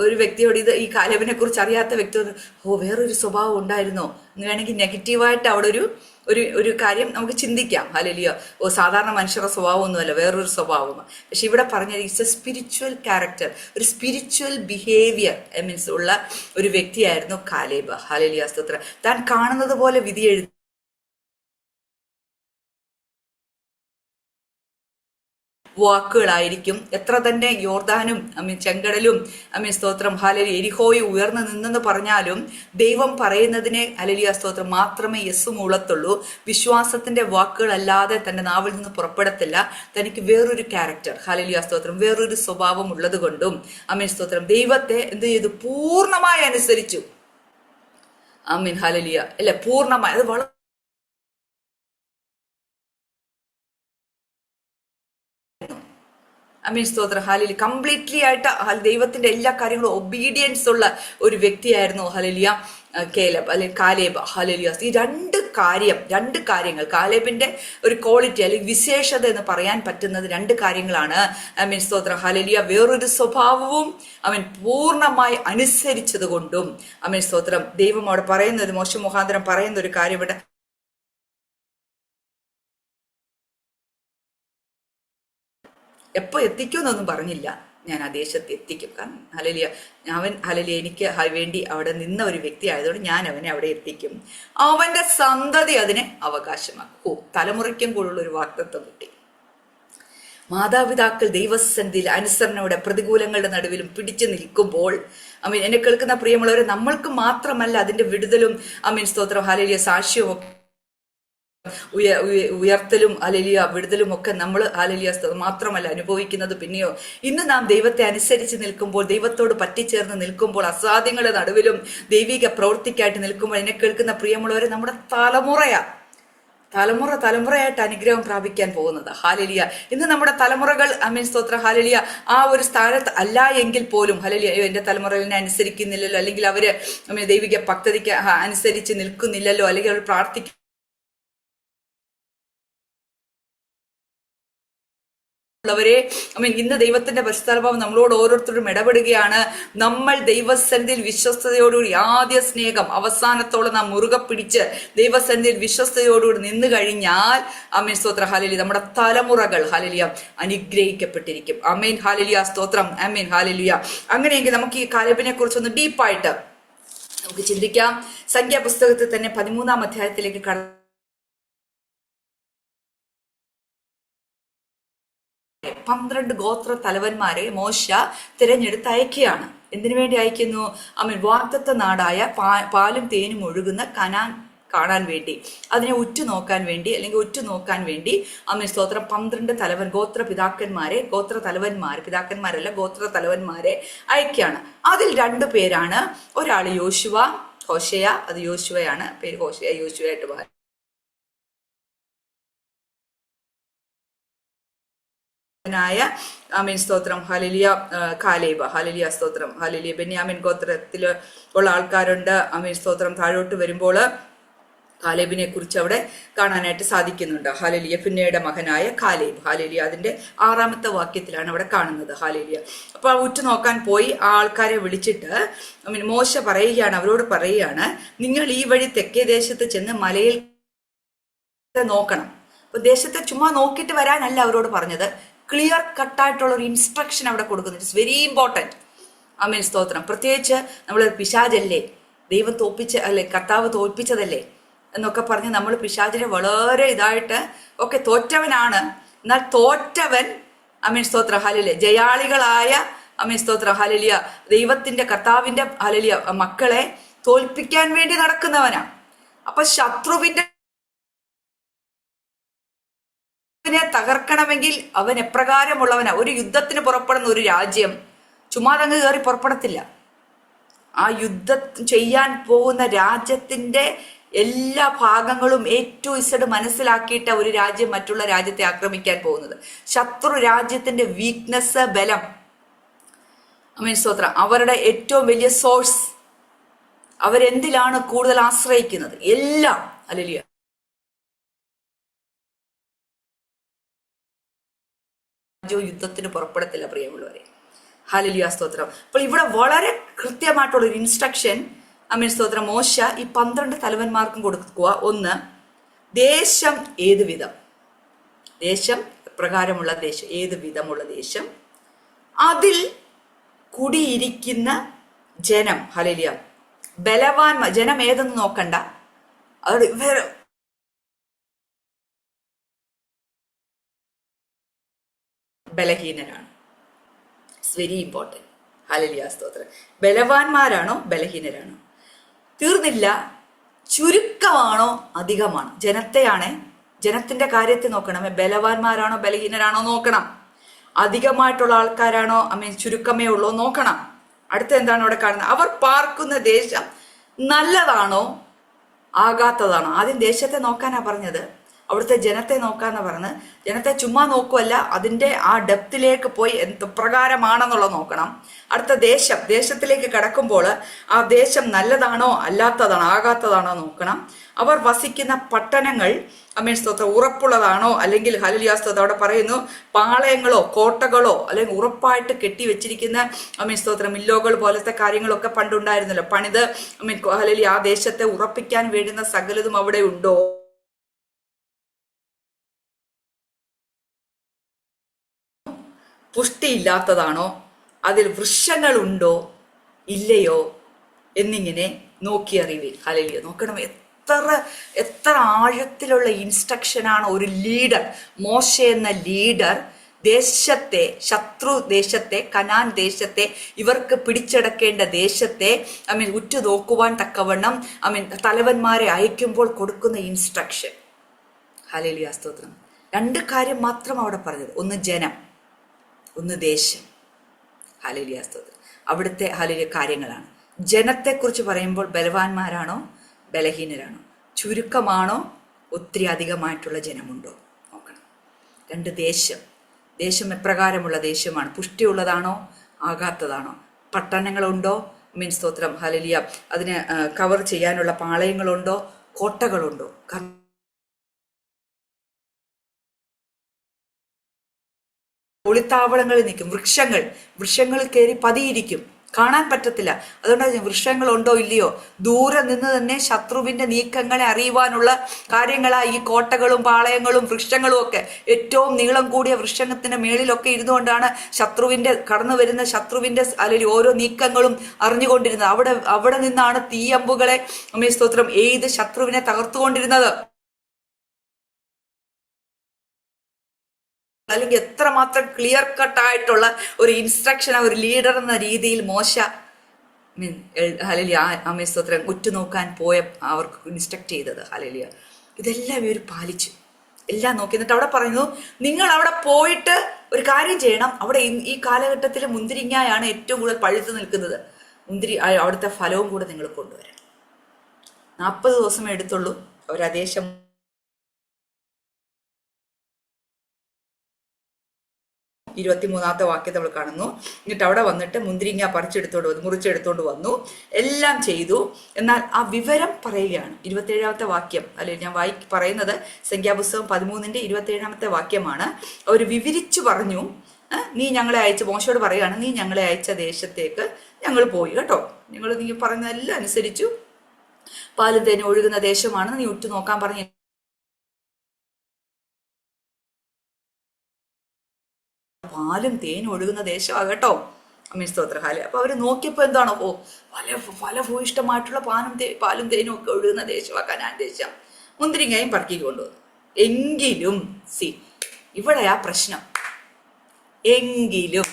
A: ഒരു വ്യക്തിയോട് ഈ കാലേബിനെ കുറിച്ച് അറിയാത്ത വ്യക്തിയോട് വേറൊരു സ്വഭാവം ഉണ്ടായിരുന്നോ എന്ന് വേണമെങ്കിൽ നെഗറ്റീവായിട്ട് അവിടെ ഒരു കാര്യം നമുക്ക് ചിന്തിക്കാം. ഹല്ലേലൂയ. സാധാരണ മനുഷ്യരുടെ സ്വഭാവമൊന്നുമല്ല, വേറൊരു സ്വഭാവമാണ്. പക്ഷെ ഇവിടെ പറഞ്ഞത് ഇറ്റ്സ് എ സ്പിരിച്വൽ ക്യാരക്ടർ, ഒരു സ്പിരിച്വൽ ബിഹേവിയർ ഉള്ള ഒരു വ്യക്തിയായിരുന്നു കാലേബ്. ഹല്ലേലൂയ സ്തോത്രം. താൻ കാണുന്നത് പോലെ വിധി വാക്കുകളായിരിക്കും. എത്ര തന്നെ യോർദാനും ചെങ്കടലും സ്തോത്രം ഹല്ലേലൂയ എരിഹോയും ഉയർന്നു നിന്നെന്ന് പറഞ്ഞാലും ദൈവം പറയുന്നതിനെ ഹല്ലേലൂയ സ്തോത്രം മാത്രമേ യെസ് മൂളത്തുള്ളൂ. വിശ്വാസത്തിന്റെ വാക്കുകളല്ലാതെ തന്റെ നാവിൽ നിന്ന് പുറപ്പെടത്തില്ല. തനിക്ക് വേറൊരു ക്യാരക്ടർ ഹല്ലേലൂയ സ്തോത്രം വേറൊരു സ്വഭാവം ഉള്ളത് കൊണ്ടും സ്തോത്രം ദൈവത്തെ എന്ത് ചെയ്തു? പൂർണ്ണമായി അനുസരിച്ചു. ഹല്ലേലൂയ അല്ലെ, പൂർണ്ണമായി. അത് വളരെ സ്തോത്രം ഹല്ലേലൂയ കംപ്ലീറ്റ്ലി ആയിട്ട് ദൈവത്തിന്റെ എല്ലാ കാര്യങ്ങളും ഒബീഡിയൻസ് ഉള്ള ഒരു വ്യക്തിയായിരുന്നു ഹല്ലേലൂയ കാലേബ്. ഹല്ലേലൂയ. ഈ രണ്ട് കാര്യങ്ങൾ കാലേബിന്റെ ഒരു ക്വാളിറ്റി അല്ലെങ്കിൽ വിശേഷത എന്ന് പറയാൻ പറ്റുന്നത് രണ്ട് കാര്യങ്ങളാണ്. സ്തോത്രം ഹല്ലേലൂയ വേറൊരു സ്വഭാവവും അവൻ പൂർണ്ണമായി അനുസരിച്ചത് കൊണ്ടും സ്തോത്രം ദൈവം അവിടെ പറയുന്ന ഒരു മോശ മുഖാന്തരം പറയുന്ന ഒരു കാര്യം ഇവിടെ എപ്പോ എത്തിക്കുമെന്നൊന്നും പറഞ്ഞില്ല. ഞാൻ ആ ദേശത്ത് എത്തിക്കും. കാരണം ഹല്ലേലൂയ എനിക്ക് വേണ്ടി അവിടെ നിന്ന ഒരു വ്യക്തി ആയതുകൊണ്ട് ഞാൻ അവനെ അവിടെ എത്തിക്കും. അവന്റെ സന്തതി അതിനെ അവകാശമാക്കും. തലമുറയ്ക്കും കൂടുതലുള്ള ഒരു വാഗ്ദത്തം കിട്ടി. മാതാപിതാക്കൾ ദൈവസന്നിധിയിൽ അനുസരണയുടെ പ്രതികൂലങ്ങളുടെ നടുവിലും പിടിച്ചു നിൽക്കുമ്പോൾ എന്നെ കേൾക്കുന്ന പ്രിയമുള്ളവരെ, നമ്മൾക്ക് മാത്രമല്ല അതിന്റെ വിടുതലും സ്തോത്രം ഹല്ലേലൂയ സാക്ഷ്യവും ഉയർത്തലും ഹല്ലേലൂയ വിടുതലും ഒക്കെ നമ്മൾ ഹല്ലേലൂയ മാത്രമല്ല അനുഭവിക്കുന്നത്. പിന്നെയോ ഇന്ന് നാം ദൈവത്തെ അനുസരിച്ച് നിൽക്കുമ്പോൾ, ദൈവത്തോട് പറ്റിച്ചേർന്ന് നിൽക്കുമ്പോൾ, അസാധ്യങ്ങളുടെ നടുവിലും ദൈവിക പ്രവൃത്തിക്കായിട്ട് നിൽക്കുമ്പോൾ എന്നെ കേൾക്കുന്ന പ്രിയമുള്ളവരെ, നമ്മുടെ തലമുറയായിട്ട് അനുഗ്രഹം പ്രാപിക്കാൻ പോകുന്നത്. ഹല്ലേലൂയ. ഇന്ന് നമ്മുടെ തലമുറകൾ സ്തോത്രം ഹല്ലേലൂയ ആ ഒരു സ്ഥാനത്ത് അല്ല എങ്കിൽ പോലും ഹല്ലേലൂയ എന്റെ തലമുറകളിനെ അനുസരിക്കുന്നില്ലല്ലോ, അല്ലെങ്കിൽ അവര് ദൈവിക പദ്ധതിക്ക് അനുസരിച്ച് നിൽക്കുന്നില്ലല്ലോ, അല്ലെങ്കിൽ അവർ പ്രാർത്ഥിക്കും വരെ ഇന്ന് ദൈവത്തിന്റെ പരിശുദ്ധാത്മാവ് നമ്മളോട് ഓരോരുത്തരും ഇടപെടുകയാണ്. നമ്മൾ ദൈവസന്നിധിയിൽ വിശ്വസ്തയോടുകൂടി ആദ്യ സ്നേഹം അവസാനത്തോളം നാം മുറുകെ പിടിച്ച് ദൈവസന്നിധിയിൽ വിശ്വസ്തയോടുകൂടി നിന്ന് കഴിഞ്ഞാൽ സ്തോത്ര ഹല്ലേലൂയ നമ്മുടെ തലമുറകൾ ഹല്ലേലൂയ അനുഗ്രഹിക്കപ്പെട്ടിരിക്കും. ആമേൻ. ഹല്ലേലൂയ സ്തോത്രം. ആമേൻ. ഹല്ലേലൂയ. അങ്ങനെയെങ്കിൽ നമുക്ക് ഈ കാലേബിനെ കുറിച്ചൊന്ന് ഡീപ്പായിട്ട് നമുക്ക് ചിന്തിക്കാം. സംഖ്യാപുസ്തകത്തിൽ തന്നെ 13 അധ്യായത്തിലേക്ക് 12 ഗോത്ര തലവന്മാരെ മോശ തിരഞ്ഞെടുത്ത് അയക്കുകയാണ്. എന്തിനു വേണ്ടി അയക്കുന്നു? വാഗ്ദത്ത നാടായ പാലും തേനും ഒഴുകുന്ന കനാൻ കാണാൻ വേണ്ടി, അതിനെ ഉറ്റുനോക്കാൻ വേണ്ടി, അല്ലെങ്കിൽ ഉറ്റുനോക്കാൻ വേണ്ടി സ്തോത്രം 12 ഗോത്ര തലവന്മാരെ അയക്കുകയാണ്. അതിൽ 2 പേരാണ്. ഒരാൾ ഹോശയ, അത് യോശുവയാണ്, പേര് യോശുവയായിട്ട് മാറി. ആമീൻ സ്തോത്രം ഹല്ലേലൂയ. കാലേബ് ഹല്ലേലൂയ സ്തോത്രം ഹല്ലേലൂയ. ബെന്യാമിൻ ഗോത്രത്തിൽ ഉള്ള ആൾക്കാരുണ്ട്. ആമീൻ സ്തോത്രം. താഴോട്ട് വരുമ്പോൾ കാലേബിനെ കുറിച്ച് അവിടെ കാണാനായിട്ട് സാധിക്കുന്നുണ്ട്. ഹല്ലേലൂയ. യെഫുന്നെയുടെ മകനായ കാലേബ്. ഹല്ലേലൂയ. അതിന്റെ 6-ാമത്തെ വാക്യത്തിലാണ് അവിടെ കാണുന്നത്. ഹല്ലേലൂയ. അപ്പോൾ ഉറ്റു നോക്കാൻ പോയി ആ ആൾക്കാരെ വിളിച്ചിട്ട് മോശ പറയുകയാണ്, അവരോട് പറയുകയാണ്, നിങ്ങൾ ഈ വഴി തെക്കേ ദേശത്ത് ചെന്ന് മലയിൽ നോക്കണം. അപ്പൊ ദേശത്തെ ചുമ്മാ നോക്കിയിട്ട് വരാനല്ല അവരോട് പറഞ്ഞത്, ക്ലിയർ കട്ടായിട്ടുള്ള ഒരു ഇൻസ്ട്രക്ഷൻ അവിടെ കൊടുക്കുന്നു. It's very important. ആമേൻ സ്തോത്രം. പ്രത്യേകിച്ച് നമ്മൾ പിശാചല്ലേ, ദൈവം കർത്താവ് തോൽപ്പിച്ചതല്ലേ എന്നൊക്കെ പറഞ്ഞ് നമ്മൾ പിശാചിനെ വളരെ ഇതായിട്ട് തോറ്റവനാണ്. എന്നാൽ തോറ്റവൻ ആമേൻ സ്തോത്രം ഹല്ലേലൂയ ജയാളികളായ ആമേൻ സ്തോത്രം ഹല്ലേലൂയ ദൈവത്തിന്റെ കർത്താവിന്റെ ഹല്ലേലൂയ മക്കളെ തോൽപ്പിക്കാൻ വേണ്ടി നടക്കുന്നവനാ. അപ്പൊ ശത്രുവിന്റെ തകർക്കണമെങ്കിൽ അവൻ എപ്രകാരമുള്ളവനാ? ഒരു യുദ്ധത്തിന് പുറപ്പെടുന്ന ഒരു രാജ്യം ചുമ്മാതങ്ങ് കയറി പുറപ്പെടത്തില്ല. ആ യുദ്ധം ചെയ്യാൻ പോകുന്ന രാജ്യത്തിന്റെ എല്ലാ ഭാഗങ്ങളും A to Z മനസ്സിലാക്കിയിട്ട് ഒരു രാജ്യം മറ്റുള്ള രാജ്യത്തെ ആക്രമിക്കാൻ പോകുന്നത്. ശത്രു രാജ്യത്തിന്റെ വീക്ക്നെസ്, ബലം, ആമേൻ സ്തോത്രം, അവരുടെ ഏറ്റവും വലിയ സോഴ്സ്, അവരെന്തിലാണ് കൂടുതൽ ആശ്രയിക്കുന്നത്, എല്ലാം ഹല്ലേലൂയ യുദ്ധത്തിന് പുറപ്പെടത്തില്ല പ്രിയമുള്ളവരെ. ഹല്ലേലൂയ സ്തോത്രം. അപ്പോൾ ഇവിടെ വളരെ കൃത്യമായിട്ടുള്ള ഒരു ഇൻസ്ട്രക്ഷൻ ആമേൻ സ്തോത്രം മോശ ഈ 12 തലവന്മാർക്കും കൊടുക്കുക. ഒന്ന്, ദേശം ഏത് വിധം, ദേശം പ്രകാരമുള്ള ദേശം, ഏത് വിധമുള്ള ദേശം, അതിൽ കുടിയിരിക്കുന്ന ജനം. ഹല്ലേലൂയ. ബലവാന്മാർ, ജനം ഏതെന്ന് നോക്കണ്ട, അവർ ബലഹീനരാണ്. It's very important. ഹല്ലേലൂയ സ്തോത്രം. ബലവാന്മാരാണോ ബലഹീനരാണോ? തീർന്നില്ല. ചുരുക്കമാണോ അധികമാണോ? ജനത്തിന്റെ കാര്യത്തിൽ നോക്കണമേ. ബലവാന്മാരാണോ ബലഹീനരാണോ നോക്കണം. അധികമായിട്ടുള്ള ആൾക്കാരാണോ ചുരുക്കമേ ഉള്ളൂ നോക്കണം. അടുത്ത എന്താണ് അവിടെ കാണുന്നത്? അവർ പാർക്കുന്ന ദേശം നല്ലതാണോ ആകാത്തതാണോ? ആദ്യം ദേശത്തെ നോക്കാനാ പറഞ്ഞത്, അവിടുത്തെ ജനത്തെ നോക്കാന്ന് പറഞ്ഞ്. ജനത്തെ ചുമ്മാ നോക്കുമല്ല, അതിൻ്റെ ആ ഡെപ്തിലേക്ക് പോയി എന്ത് പ്രകാരമാണെന്നുള്ളത് നോക്കണം. അടുത്ത ദേശത്തിലേക്ക് കടക്കുമ്പോൾ ആ ദേശം നല്ലതാണോ അല്ലാത്തതാണോ ആകാത്തതാണോ നോക്കണം. അവർ വസിക്കുന്ന പട്ടണങ്ങൾ ആമേൻ സ്തോത്രം ഉറപ്പുള്ളതാണോ, അല്ലെങ്കിൽ ഹല്ലേലൂയ സ്തോത്രം അവിടെ പറയുന്നു പാളയങ്ങളോ കോട്ടകളോ അല്ലെങ്കിൽ ഉറപ്പായിട്ട് കെട്ടി വെച്ചിരിക്കുന്ന ആമേൻ സ്തോത്രം മില്ലോകൾ പോലത്തെ കാര്യങ്ങളൊക്കെ പണ്ടുണ്ടായിരുന്നല്ലോ, പണിത് ആമേൻ ഹല്ലേലൂയ ആ ദേശത്തെ ഉറപ്പിക്കാൻ വേണ്ടുന്ന സകലതും അവിടെ ഉണ്ടോ? പുഷ്ടിയില്ലാത്തതാണോ? അതിൽ വൃക്ഷങ്ങളുണ്ടോ ഇല്ലയോ എന്നിങ്ങനെ നോക്കിയറിയുവിൻ. ഹല്ലേലൂയ. നോക്കണം, എത്ര ആഴത്തിലുള്ള ഇൻസ്ട്രക്ഷനാണ് ഒരു ലീഡർ, മോശ എന്ന ലീഡർ ശത്രു ദേശത്തെ, കനാൻ ദേശത്തെ, ഇവർക്ക് പിടിച്ചടക്കേണ്ട ദേശത്തെ ഉറ്റുനോക്കുവാൻ തക്കവണ്ണം തലവന്മാരെ അയക്കുമ്പോൾ കൊടുക്കുന്ന ഇൻസ്ട്രക്ഷൻ. ഹല്ലേലൂയ സ്തോത്രം. 2 കാര്യം മാത്രം അവിടെ പറഞ്ഞത്, ഒന്ന് ജനം, ഒന്ന് ദേശം. ഹല്ലേലൂയ സ്തോത്രം. അവിടുത്തെ ഹല്ലേലൂയ കാര്യങ്ങളാണ്. ജനത്തെക്കുറിച്ച് പറയുമ്പോൾ ബലവാന്മാരാണോ ബലഹീനരാണോ, ചുരുക്കമാണോ ഒത്തിരി അധികമായിട്ടുള്ള ജനമുണ്ടോ നോക്കണം. 2, ദേശം എപ്രകാരമുള്ള ദേശമാണ്, പുഷ്ടിയുള്ളതാണോ ആകാത്തതാണോ, പട്ടണങ്ങളുണ്ടോ സ്തോത്രം ഹല്ലേലൂയ അതിന് കവർ ചെയ്യാനുള്ള പാളയങ്ങളുണ്ടോ, കോട്ടകളുണ്ടോ. ഒളിത്താവളങ്ങളിൽ നിൽക്കും. വൃക്ഷങ്ങളിൽ കയറി പതിയിരിക്കും, കാണാൻ പറ്റത്തില്ല. അതുകൊണ്ട് വൃക്ഷങ്ങളുണ്ടോ ഇല്ലയോ, ദൂരെ നിന്ന് തന്നെ ശത്രുവിന്റെ നീക്കങ്ങളെ അറിയുവാനുള്ള കാര്യങ്ങളാ ഈ കോട്ടകളും പാളയങ്ങളും വൃക്ഷങ്ങളും ഒക്കെ. ഏറ്റവും നീളം കൂടിയ വൃക്ഷത്തിന്റെ മേളിലൊക്കെ ഇരുന്നുകൊണ്ടാണ് കടന്നു വരുന്ന ശത്രുവിന്റെ അല്ലെങ്കിൽ ഓരോ നീക്കങ്ങളും അറിഞ്ഞുകൊണ്ടിരുന്നത്. അവിടെ നിന്നാണ് തീയമ്പുകളെ സ്തോത്രം എയ്ത് ശത്രുവിനെ തകർത്തുകൊണ്ടിരുന്നത്. അല്ലെങ്കിൽ എത്രമാത്രം ക്ലിയർ കട്ടായിട്ടുള്ള ഒരു ഇൻസ്ട്രക്ഷൻ ഒരു ലീഡർ എന്ന രീതിയിൽ മോശ ഹല്ലേലൂയ ആമേൻ സ്തോത്രം ഉറ്റുനോക്കാൻ പോയ അവർക്ക് ഇൻസ്ട്രക്ട് ചെയ്തത്. ഹല്ലേലൂയ. ഇതെല്ലാം ഇവർ പാലിച്ചു, എല്ലാം നോക്കി. എന്നിട്ട് അവിടെ പറയുന്നു, നിങ്ങൾ അവിടെ പോയിട്ട് ഒരു കാര്യം ചെയ്യണം. അവിടെ ഈ കാലഘട്ടത്തിൽ മുന്തിരിങ്ങയാണ് ഏറ്റവും കൂടുതൽ പഴുത്തു നിൽക്കുന്നത്. അവിടുത്തെ ഫലവും കൂടെ നിങ്ങൾ കൊണ്ടുവരണം. 40 ദിവസമേ എടുത്തുള്ളൂ അവർ ആ ദേശം. 23-ാമത്തെ വാക്യത്തെ നമ്മൾ കാണുന്നു. എന്നിട്ട് അവിടെ വന്നിട്ട് മുന്തിരിങ്ങ മുറിച്ചെടുത്തോണ്ട് വന്നു, എല്ലാം ചെയ്തു. എന്നാൽ ആ വിവരം പറയുകയാണ് 27-ാമത്തെ വാക്യം. അല്ലെങ്കിൽ ഞാൻ പറയുന്നത് സംഖ്യാപുസ്തകം 13-ന്റെ വാക്യമാണ്. അവർ വിവരിച്ചു പറഞ്ഞു, നീ ഞങ്ങളെ അയച്ച, മോശയോട് പറയുകയാണ്, നീ ഞങ്ങളെ അയച്ച ദേശത്തേക്ക് ഞങ്ങൾ പോയി കേട്ടോ. നീ പറയുന്നതെല്ലാം അനുസരിച്ചു. പാലും തേനും ഒഴുകുന്ന ദേശമാണ്, നീ ഉറ്റു നോക്കാൻ പറഞ്ഞു. പാലും തേനും ഒഴുകുന്ന ദേശമാണ് കേട്ടോ. സ്തോത്രഹാല്. അപ്പൊ അവര് നോക്കിയപ്പോ എന്താണോ, ഫലഭൂയിഷ്ടമായിട്ടുള്ള പാലും തേനും ഒക്കെ ഒഴുകുന്ന ദേശമാണ് കനാൻ ദേശം. മുന്തിരിങ്ങയും പറക്കി കൊണ്ടുവന്നു. എങ്കിലും ഇവിടെയാ പ്രശ്നം. എങ്കിലും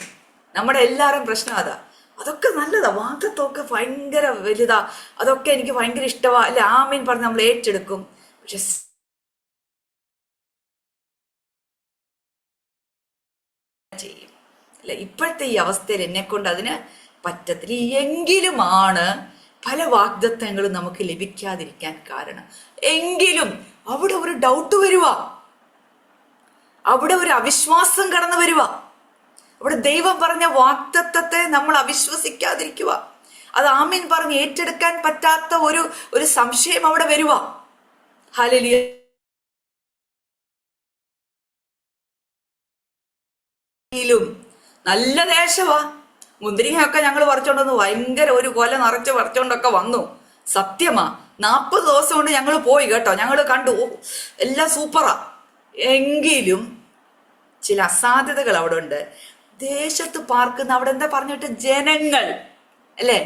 A: നമ്മുടെ എല്ലാവരും പ്രശ്നം അതാ. അതൊക്കെ നല്ലതാ, വാഗ്ദത്വമൊക്കെ ഭയങ്കര വലുതാ, അതൊക്കെ എനിക്ക് ഭയങ്കര ഇഷ്ടമാ, അല്ലെ, ആമീൻ പറഞ്ഞ് നമ്മൾ ഏറ്റെടുക്കും. പക്ഷെ ചെയ്യും അല്ലെ, ഇപ്പോഴത്തെ ഈ അവസ്ഥയിൽ എന്നെ കൊണ്ട് അതിന് പറ്റത്തില്ല. എങ്കിലുമാണ് പല വാഗ്ദത്തങ്ങളും നമുക്ക് ലഭിക്കാതിരിക്കാൻ കാരണം. എങ്കിലും അവിടെ ഒരു ഡൗട്ട് വരുക, അവിടെ ഒരു അവിശ്വാസം കടന്നു വരുക, അവിടെ ദൈവം പറഞ്ഞ വാഗ്ദത്തത്തെ നമ്മൾ അവിശ്വസിക്കാതിരിക്കുക, അത് ആമീൻ പറഞ്ഞ് ഏറ്റെടുക്കാൻ പറ്റാത്ത ഒരു സംശയം അവിടെ വരുക. ഹല്ലേലൂയ. നല്ല ദേശവാ, മുന്തിരിങ്ങയൊക്കെ ഞങ്ങൾ പറിച്ചോണ്ടൊന്ന് ഭയങ്കര ഒരു കൊല നിറച്ച് പറിച്ചോണ്ടൊക്കെ വന്നു. സത്യമാ, 40 ദിവസം കൊണ്ട് ഞങ്ങൾ പോയി കേട്ടോ, ഞങ്ങൾ കണ്ടു, എല്ലാം സൂപ്പറാ. എങ്കിലും ചില അസാധ്യതകൾ അവിടെ ഉണ്ട്. ദേശത്ത് പാർക്കുന്ന അവിടെ എന്താ പറഞ്ഞിട്ട്, ജനങ്ങൾ അല്ലെ,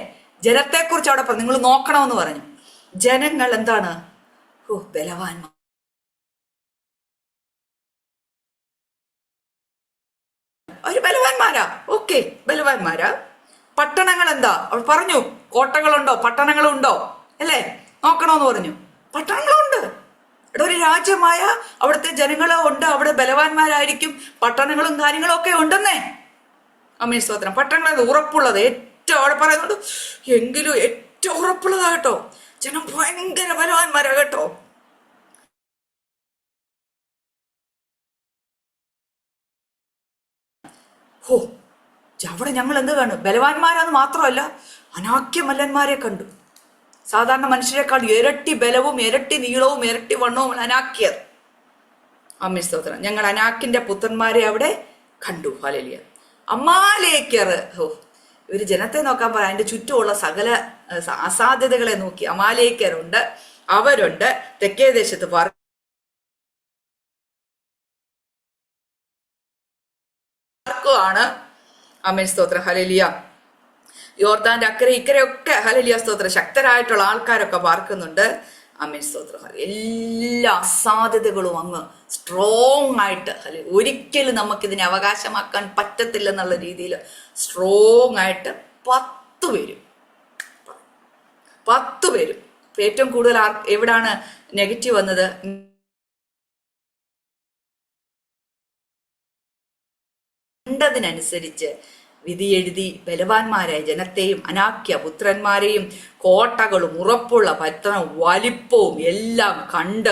A: ജനത്തെക്കുറിച്ച് അവിടെ പറഞ്ഞു, നിങ്ങൾ നോക്കണമെന്ന് പറഞ്ഞു. ജനങ്ങൾ എന്താണ്, ബലവാന്മാർ, അവര് ബലവാന്മാരാ. ഓക്കെ, ബലവാന്മാരാ. പട്ടണങ്ങൾ എന്താ അവൾ പറഞ്ഞു, കോട്ടകളുണ്ടോ, പട്ടണങ്ങളുണ്ടോ, അല്ലേ, നോക്കണമെന്ന് പറഞ്ഞു. പട്ടണങ്ങളുണ്ട്. ഇവിടെ ഒരു രാജ്യമായ അവിടുത്തെ ജനങ്ങളോ ഉണ്ട്, അവിടെ ബലവാന്മാരായിരിക്കും, പട്ടണങ്ങളും കാര്യങ്ങളും ഒക്കെ ഉണ്ടെന്നേ. ആമേൻ സ്തോത്രം. പട്ടണങ്ങൾ ഉറപ്പുള്ളത്, ഏറ്റവും അവിടെ പറയുന്നുണ്ട്, എങ്കിലും ഏറ്റവും ഉറപ്പുള്ളതാ കേട്ടോ. ജനം ഭയങ്കര ബലവാന്മാരാ കേട്ടോ. അവിടെ ഞങ്ങൾ എന്ത് കണ്ടു, ബലവാന്മാരാന്ന് മാത്രമല്ല അനാക്യമല്ലന്മാരെ കണ്ടു. സാധാരണ മനുഷ്യരെക്കാൾ ഇരട്ടി ബലവും ഇരട്ടി നീളവും ഇരട്ടി വണ്ണവും അനാക്യർ. ആമേൻ സ്തോത്രം. ഞങ്ങൾ അനാക്കിന്റെ പുത്രന്മാരെ അവിടെ കണ്ടു. ഹല്ലേലൂയ. അമാലേക്യർ, ഇവര് ജനത്തെ നോക്കാൻ പറയാം, അതിന്റെ ചുറ്റുമുള്ള സകല അസാധ്യതകളെ നോക്കി. അമാലേക്യരുണ്ട്, അവരുണ്ട്. തെക്കേ ദേശത്ത് പാർക്കുവാണ്. ആമേൻ സ്തോത്രം. ഹല്ലേലൂയ. യോർദാന്റെ അക്കരെ ഇക്കരെ ഒക്കെ ഹല്ലേലൂയ സ്തോത്രം ശക്തരായിട്ടുള്ള ആൾക്കാരൊക്കെ പാർക്കുന്നുണ്ട്. ആമേൻ സ്തോത്രം. എല്ലാ അസാധ്യതകളും അങ്ങ് സ്ട്രോങ് ആയിട്ട്, അല്ലെ, ഒരിക്കലും നമുക്കിതിനെ അവകാശമാക്കാൻ പറ്റത്തില്ലെന്നുള്ള രീതിയിൽ സ്ട്രോങ് ആയിട്ട് 10 പേരും. ഏറ്റവും കൂടുതൽ എവിടാണ് നെഗറ്റീവ് വന്നത്, ണ്ടതിനനുസരിച്ച് വിധി എഴുതി ബലവാന്മാരായ ജനത്തെയും അനാക്യ പുത്രന്മാരെയും കോട്ടകളും ഉറപ്പുള്ള പട്ടണവും വലിപ്പവും എല്ലാം കണ്ട്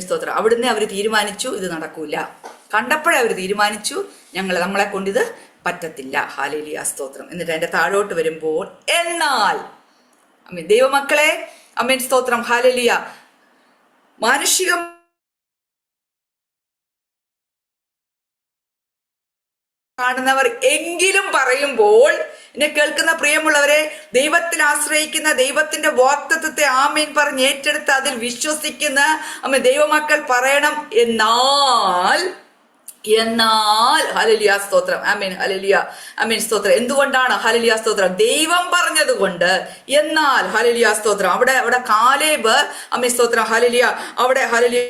A: സ്തോത്രം അവിടുന്ന് അവർ തീരുമാനിച്ചു, ഇത് നടക്കൂല. കണ്ടപ്പോഴേ അവർ തീരുമാനിച്ചു, നമ്മളെ കൊണ്ടിത് പറ്റത്തില്ല. ഹല്ലേലൂയ സ്തോത്രം. എന്നിട്ട് അതിന്റെ താഴോട്ട് വരുമ്പോൾ, എന്നാൽ ദൈവമക്കളെ, അമേൻ സ്തോത്രം, ഹല്ലേലൂയ, മാനുഷികം കാണുന്നവർ എങ്കിലും പറയുമ്പോൾ, എന്നെ കേൾക്കുന്ന പ്രിയമുള്ളവരെ, ദൈവത്തിൽ ആശ്രയിക്കുന്ന, ദൈവത്തിന്റെ വാഗ്ദത്തത്തെ ആമേൻ പറഞ്ഞ് ഏറ്റെടുത്ത് അതിൽ വിശ്വസിക്കുന്ന ദൈവമക്കൾ പറയണം, എന്നാൽ ഹല്ലേലൂയ സ്തോത്രം. ആമേൻ. ഹല്ലേലൂയ. ആമേൻ സ്തോത്രം. എന്തുകൊണ്ടാണ് ഹല്ലേലൂയ സ്തോത്രം? ദൈവം പറഞ്ഞത് കൊണ്ട്. എന്നാൽ ഹല്ലേലൂയ സ്തോത്രം. അവിടെ കാലേബ്, ആമേൻ സ്തോത്രം, ഹല്ലേലൂയ, അവിടെ ഹല്ലേലൂയ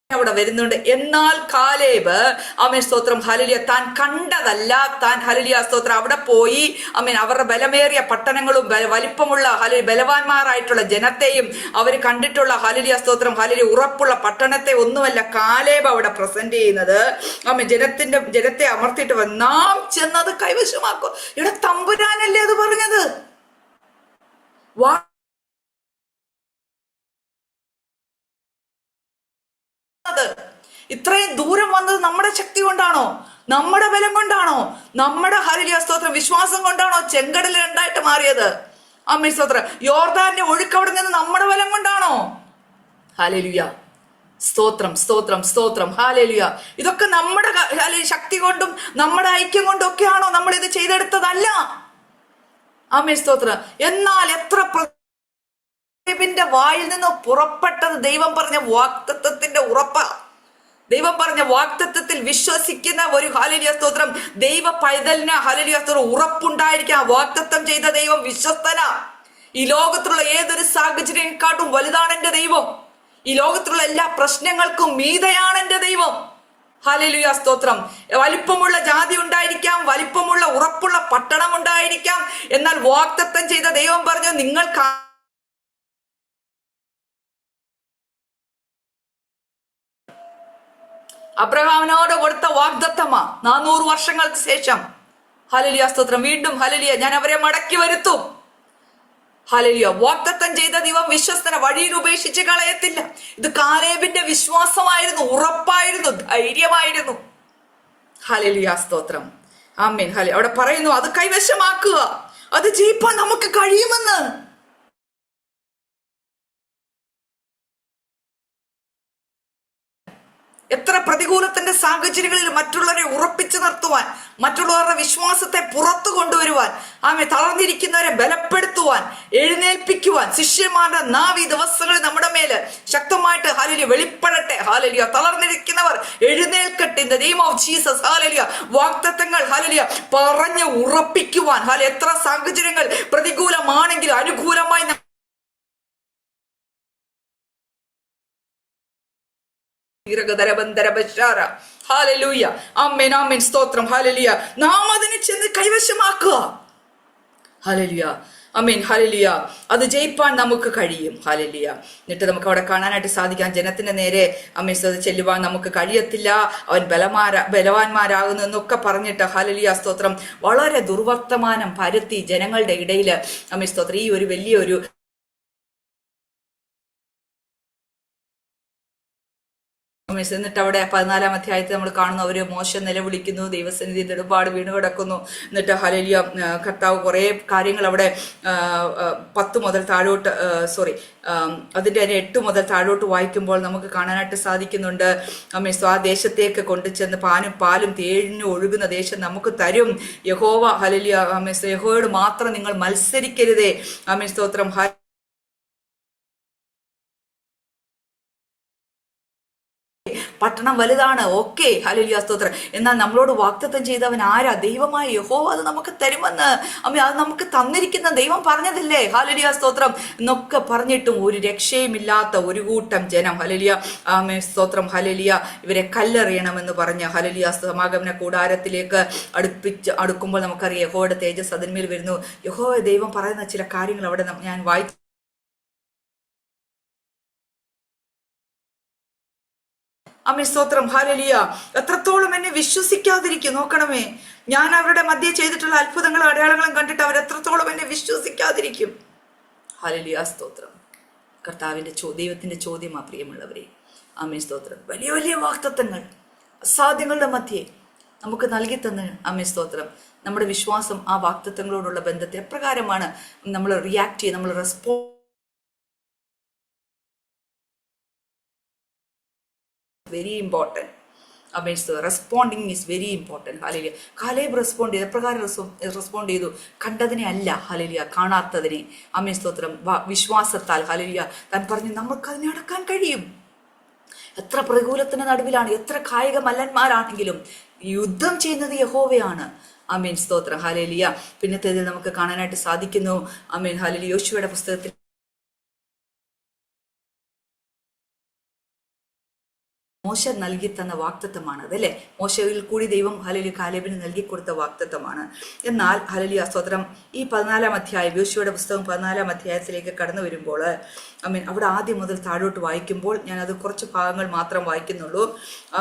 A: അവിടെ വരുന്നുണ്ട്. എന്നാൽ കാലേബ്, ആമേൻ സ്തോത്രം, ഹല്ലേലൂയ, താൻ കണ്ടതല്ല, താൻ ഹല്ലേലൂയ സ്തോത്രം അവിടെ പോയി, ആമേൻ, അവരുടെ ബലമേറിയ പട്ടണങ്ങളും വലിപ്പമുള്ള ബലവാന്മാരായിട്ടുള്ള ജനത്തെയും അവർ കണ്ടിട്ടുള്ള ഹല്ലേലൂയ സ്തോത്രം, ഹല്ലേലൂയ, ഉറപ്പുള്ള പട്ടണത്തെ ഒന്നുമല്ല കാലേബ് അവിടെ പ്രസന്റ് ചെയ്യുന്നത്. ആമേൻ, ജനത്തെ അമർത്തിയിട്ട് നാം ചെന്നത് കൈവശമാക്കും. ഇവിടെ തമ്പുരാനല്ലേ അത് പറഞ്ഞത്. വാ, 10 വന്നത്? ഇത്രയും ദൂരം വന്നത് നമ്മുടെ ശക്തി കൊണ്ടാണോ? നമ്മുടെ ബലം കൊണ്ടാണോ? നമ്മുടെ ഹല്ലേലൂയ സ്തോത്രം വിശ്വാസം കൊണ്ടാണോ ചെങ്കടൽ രണ്ടായിട്ട് മാറിയത്? ആമേൻ സ്തോത്രം. യോർദാന്റെ ഒഴുക്ക് അവിടെ നിന്ന് നമ്മുടെ ബലം കൊണ്ടാണോ? ഹല്ലേലൂയ സ്തോത്രം സ്തോത്രം സ്തോത്രം ഹല്ലേലൂയ. ഇതൊക്കെ നമ്മുടെ ശക്തി കൊണ്ടും നമ്മുടെ ഐക്യം കൊണ്ടും ഒക്കെയാണോ നമ്മൾ ഇത് ചെയ്തെടുത്തതല്ല. ആമേൻ സ്തോത്രം. എന്നാൽ എത്ര ിന്റെ വായിൽ നിന്ന് പുറപ്പെട്ടത് ദൈവം പറഞ്ഞ വാഗ്ദത്തത്തിന്റെ ഉറപ്പാ. ദൈവം പറഞ്ഞ വാഗ്ദത്തത്തിൽ വിശ്വസിക്കുന്ന ഒരു ഹല്ലേലൂയ സ്തോത്രം ദൈവ പൈതലിന് ഹല്ലേലൂയ സ്തോത്രം ഉറപ്പുണ്ടായിരിക്കാം. വാഗ്ദത്തം ചെയ്ത ദൈവം വിശ്വസ്തനാ. ഈ ലോകത്തുള്ള ഏതൊരു സാഹചര്യത്തെക്കാട്ടും വലുതാണ് എന്റെ ദൈവം. ഈ ലോകത്തുള്ള എല്ലാ പ്രശ്നങ്ങൾക്കും മീതയാണ് എന്റെ ദൈവം. ഹല്ലേലൂയ സ്തോത്രം. വലിപ്പമുള്ള ജാതി ഉണ്ടായിരിക്കാം, വലിപ്പമുള്ള ഉറപ്പുള്ള പട്ടണം ഉണ്ടായിരിക്കാം. എന്നാൽ വാഗ്ദത്തം ചെയ്ത ദൈവം പറഞ്ഞു, നിങ്ങൾക്ക് അബ്രഹാമിനോട് കൊടുത്ത വാഗ്ദത്തമാ 400 വർഷങ്ങൾക്ക് ശേഷം. ഹല്ലേലൂയ സ്തോത്രം. വീണ്ടും ഹല്ലേലൂയ ഞാൻ അവരെ മടക്കി വരുത്തും. ഹല്ലേലൂയ. വാഗ്ദത്തം ചെയ്ത ദൈവം വിശ്വസ്തന, വഴിയിൽ ഉപേക്ഷിച്ച് കളയത്തില്ല. ഇത് കാലേബിന്റെ വിശ്വാസമായിരുന്നു, ഉറപ്പായിരുന്നു, ധൈര്യമായിരുന്നു. ഹല്ലേലൂയ സ്തോത്രം. ആമേൻ. ഹല്ലേലൂയ. അവിടെ പറയുന്നു അത് കൈവശമാക്കുക, അത് ജയിപ്പാൻ നമുക്ക് കഴിയുമെന്ന്. എത്ര പ്രതികൂലത്തിന്റെ സാഹചര്യങ്ങളിൽ മറ്റുള്ളവരെ ഉറപ്പിച്ചു നിർത്തുവാൻ, മറ്റുള്ളവരുടെ വിശ്വാസത്തെ പുറത്തു കൊണ്ടുവരുവാൻ, ആമേ തളർന്നിരിക്കുന്നവരെ ബലപ്പെടുത്തുവാൻ, എഴുന്നേൽപ്പിക്കുവാൻ ശിഷ്യന്മാരുടെ നാവി ദിവസങ്ങളിൽ നമ്മുടെ മേല് ശക്തമായിട്ട് ഹല്ലേലൂയ വെളിപ്പെടട്ടെ. ഹല്ലേലൂയ. തളർന്നിരിക്കുന്നവർ എഴുന്നേൽക്കട്ടെ. In the name of Jesus. ഹല്ലേലൂയ. വാഗ്ദത്തങ്ങൾ ഹല്ലേലൂയ പറഞ്ഞ് ഉറപ്പിക്കുവാൻ. ഹല്ലേലൂയ. എത്ര സാഹചര്യങ്ങൾ പ്രതികൂലമാണെങ്കിലും അനുകൂലമായി ഹല്ലേലൂയ. ആമേൻ ആമേൻ സ്തോത്രം. ഹല്ലേലൂയ. നാം അതിനെ ചെന്ന് കൈവശമാക്കുക. ഹല്ലേലൂയ. ആമേൻ. ഹല്ലേലൂയ. അത് ജയിപ്പാൻ നമുക്ക് കഴിയും. ഹല്ലേലൂയ. എന്നിട്ട് നമുക്ക് അവിടെ കാണാനായിട്ട് സാധിക്കാം, ജനത്തിന്റെ നേരെ ആമേൻ ചെല്ലുവാൻ നമുക്ക് കഴിയത്തില്ല, അവൻ ബലവാന്മാരാകുന്നു എന്നൊക്കെ പറഞ്ഞിട്ട് ഹല്ലേലൂയ സ്തോത്രം വളരെ ദുർവർത്തമാനം പരത്തി ജനങ്ങളുടെ ഇടയിൽ ആമേൻ സ്തോത്രം ഈ ഒരു വലിയൊരു എന്നിട്ട് അവിടെ 14-ാം അധ്യായത്തിൽ നമ്മൾ കാണുന്നു, അവര് മോശം നിലവിളിക്കുന്നു, ദൈവസന്നിധി നെടുപാട് വീണ് കിടക്കുന്നു. എന്നിട്ട് ഹല്ലേലൂയ കർത്താവ് കുറെ കാര്യങ്ങൾ അവിടെ 10 മുതൽ താഴോട്ട് അതിന്റെ 8 മുതൽ താഴോട്ട് വായിക്കുമ്പോൾ നമുക്ക് കാണാനായിട്ട് സാധിക്കുന്നുണ്ട്. ആമേൻ. ആ ദേശത്തേക്ക് കൊണ്ടുചെന്ന് പാലും തേനിനും ഒഴുകുന്ന ദേശം നമുക്ക് തരും. യഹോവ ഹല്ലേലൂയ ആമേൻ യഹോവയോട് മാത്രം നിങ്ങൾ മത്സരിക്കരുതേ. ആമേൻ സ്തോത്രം. പട്ടണം വലുതാണ്, ഓക്കെ ഹല്ലേലൂയ സ്തോത്രം. എന്നാൽ നമ്മളോട് വാഗ്ദത്തം ചെയ്തവൻ ആരാ? ദൈവമായ യഹോവ അത് നമുക്ക് തരുമെന്ന്. അമ്മ അത് നമുക്ക് തന്നിരിക്കുന്ന ദൈവം പറഞ്ഞതില്ലേ? ഹല്ലേലൂയ സ്തോത്രം എന്നൊക്കെ പറഞ്ഞിട്ടും ഒരു രക്ഷയുമില്ലാത്ത ഒരു കൂട്ടം ജനം ഹല്ലേലൂയ ആമേൻ സ്തോത്രം ഹല്ലേലൂയ ഇവരെ കല്ലെറിയണമെന്ന് പറഞ്ഞ് ഹല്ലേലൂയ സമാഗമന കൂടാരത്തിലേക്ക് അടുക്കുമ്പോൾ നമുക്കറിയാം യഹോവയുടെ തേജസ് അതിന്മേൽ വരുന്നു. യഹോവ ദൈവം പറയുന്ന ചില കാര്യങ്ങൾ അവിടെ ഞാൻ വായിച്ചു. ആമേൻ സ്തോത്രം. ഹല്ലേലൂയ. എത്രത്തോളം എന്നെ വിശ്വസിക്കാതിരിക്കും നോക്കണമേ. ഞാൻ അവരുടെ മധ്യേ ചെയ്തിട്ടുള്ള അത്ഭുതങ്ങളും അടയാളങ്ങളും കണ്ടിട്ട് അവർ എത്രത്തോളം എന്നെ വിശ്വസിക്കാതിരിക്കും. ഹല്ലേലൂയ സ്തോത്രം. കർത്താവിന്റെ ദൈവത്തിന്റെ ചോദ്യമാ പ്രിയമുള്ളവരെ. ആമേൻ സ്തോത്രം. വലിയ വലിയ വാഗ്ദത്തങ്ങൾ അസാധ്യങ്ങളുടെ മധ്യേ നമുക്ക് നൽകി തന്ന് ആമേൻ സ്തോത്രം നമ്മുടെ വിശ്വാസം ആ വാഗ്ദത്തങ്ങളോടുള്ള ബന്ധത്തിൽ എപ്രകാരമാണ് നമ്മൾ റിയാക്ട് ചെയ്യുക, നമ്മൾ respond very important. Amen. Responding is very important. Hallelujah. Caleb respond ചെയ്തു. എപ്രകാരം റെസ്പോണ്ട് ചെയ്തു? കണ്ടതിനെ അല്ല, ഹല്ലേലൂയ കാണാത്തതിനെ. ആമേൻ സ്തോത്രം. വിശ്വാസത്താൽ ഹല്ലേലൂയ താൻ പറഞ്ഞു നമുക്ക് അതിനെ അടക്കാൻ കഴിയും. എത്ര പ്രതികൂലത്തിന് നടുവിലാണ്, എത്ര കായിക മല്ലന്മാരാണെങ്കിലും യുദ്ധം ചെയ്യുന്നത് യഹോവയാണ്. ആമേൻ സ്തോത്രം. ഹല്ലേലൂയ. പിന്നത്തേതിൽ നമുക്ക് കാണാനായിട്ട് സാധിക്കുന്നു. ആമേൻ. ഹല്ലേലൂയ. യോശുവയുടെ പുസ്തകത്തിൽ മോശ നൽകി തന്ന വാഗ്ദത്തമാണ് അതല്ലേ? മോശയിൽ കൂടി ദൈവം ഹല്ലേലൂയ കാലേബിന് നൽകി കൊടുത്ത വാഗ്ദത്തമാണ്. എന്നാൽ ഹല്ലേലൂയ സ്തോത്രം ഈ 14-ാം അധ്യായം യോശുവയുടെ പുസ്തകം 14-ാം അധ്യായത്തിലേക്ക് കടന്നു വരുമ്പോൾ ആമേൻ അവിടെ ആദ്യം മുതൽ താഴോട്ട് വായിക്കുമ്പോൾ ഞാൻ അത് കുറച്ച് ഭാഗങ്ങൾ മാത്രം വായിക്കുന്നുള്ളൂ.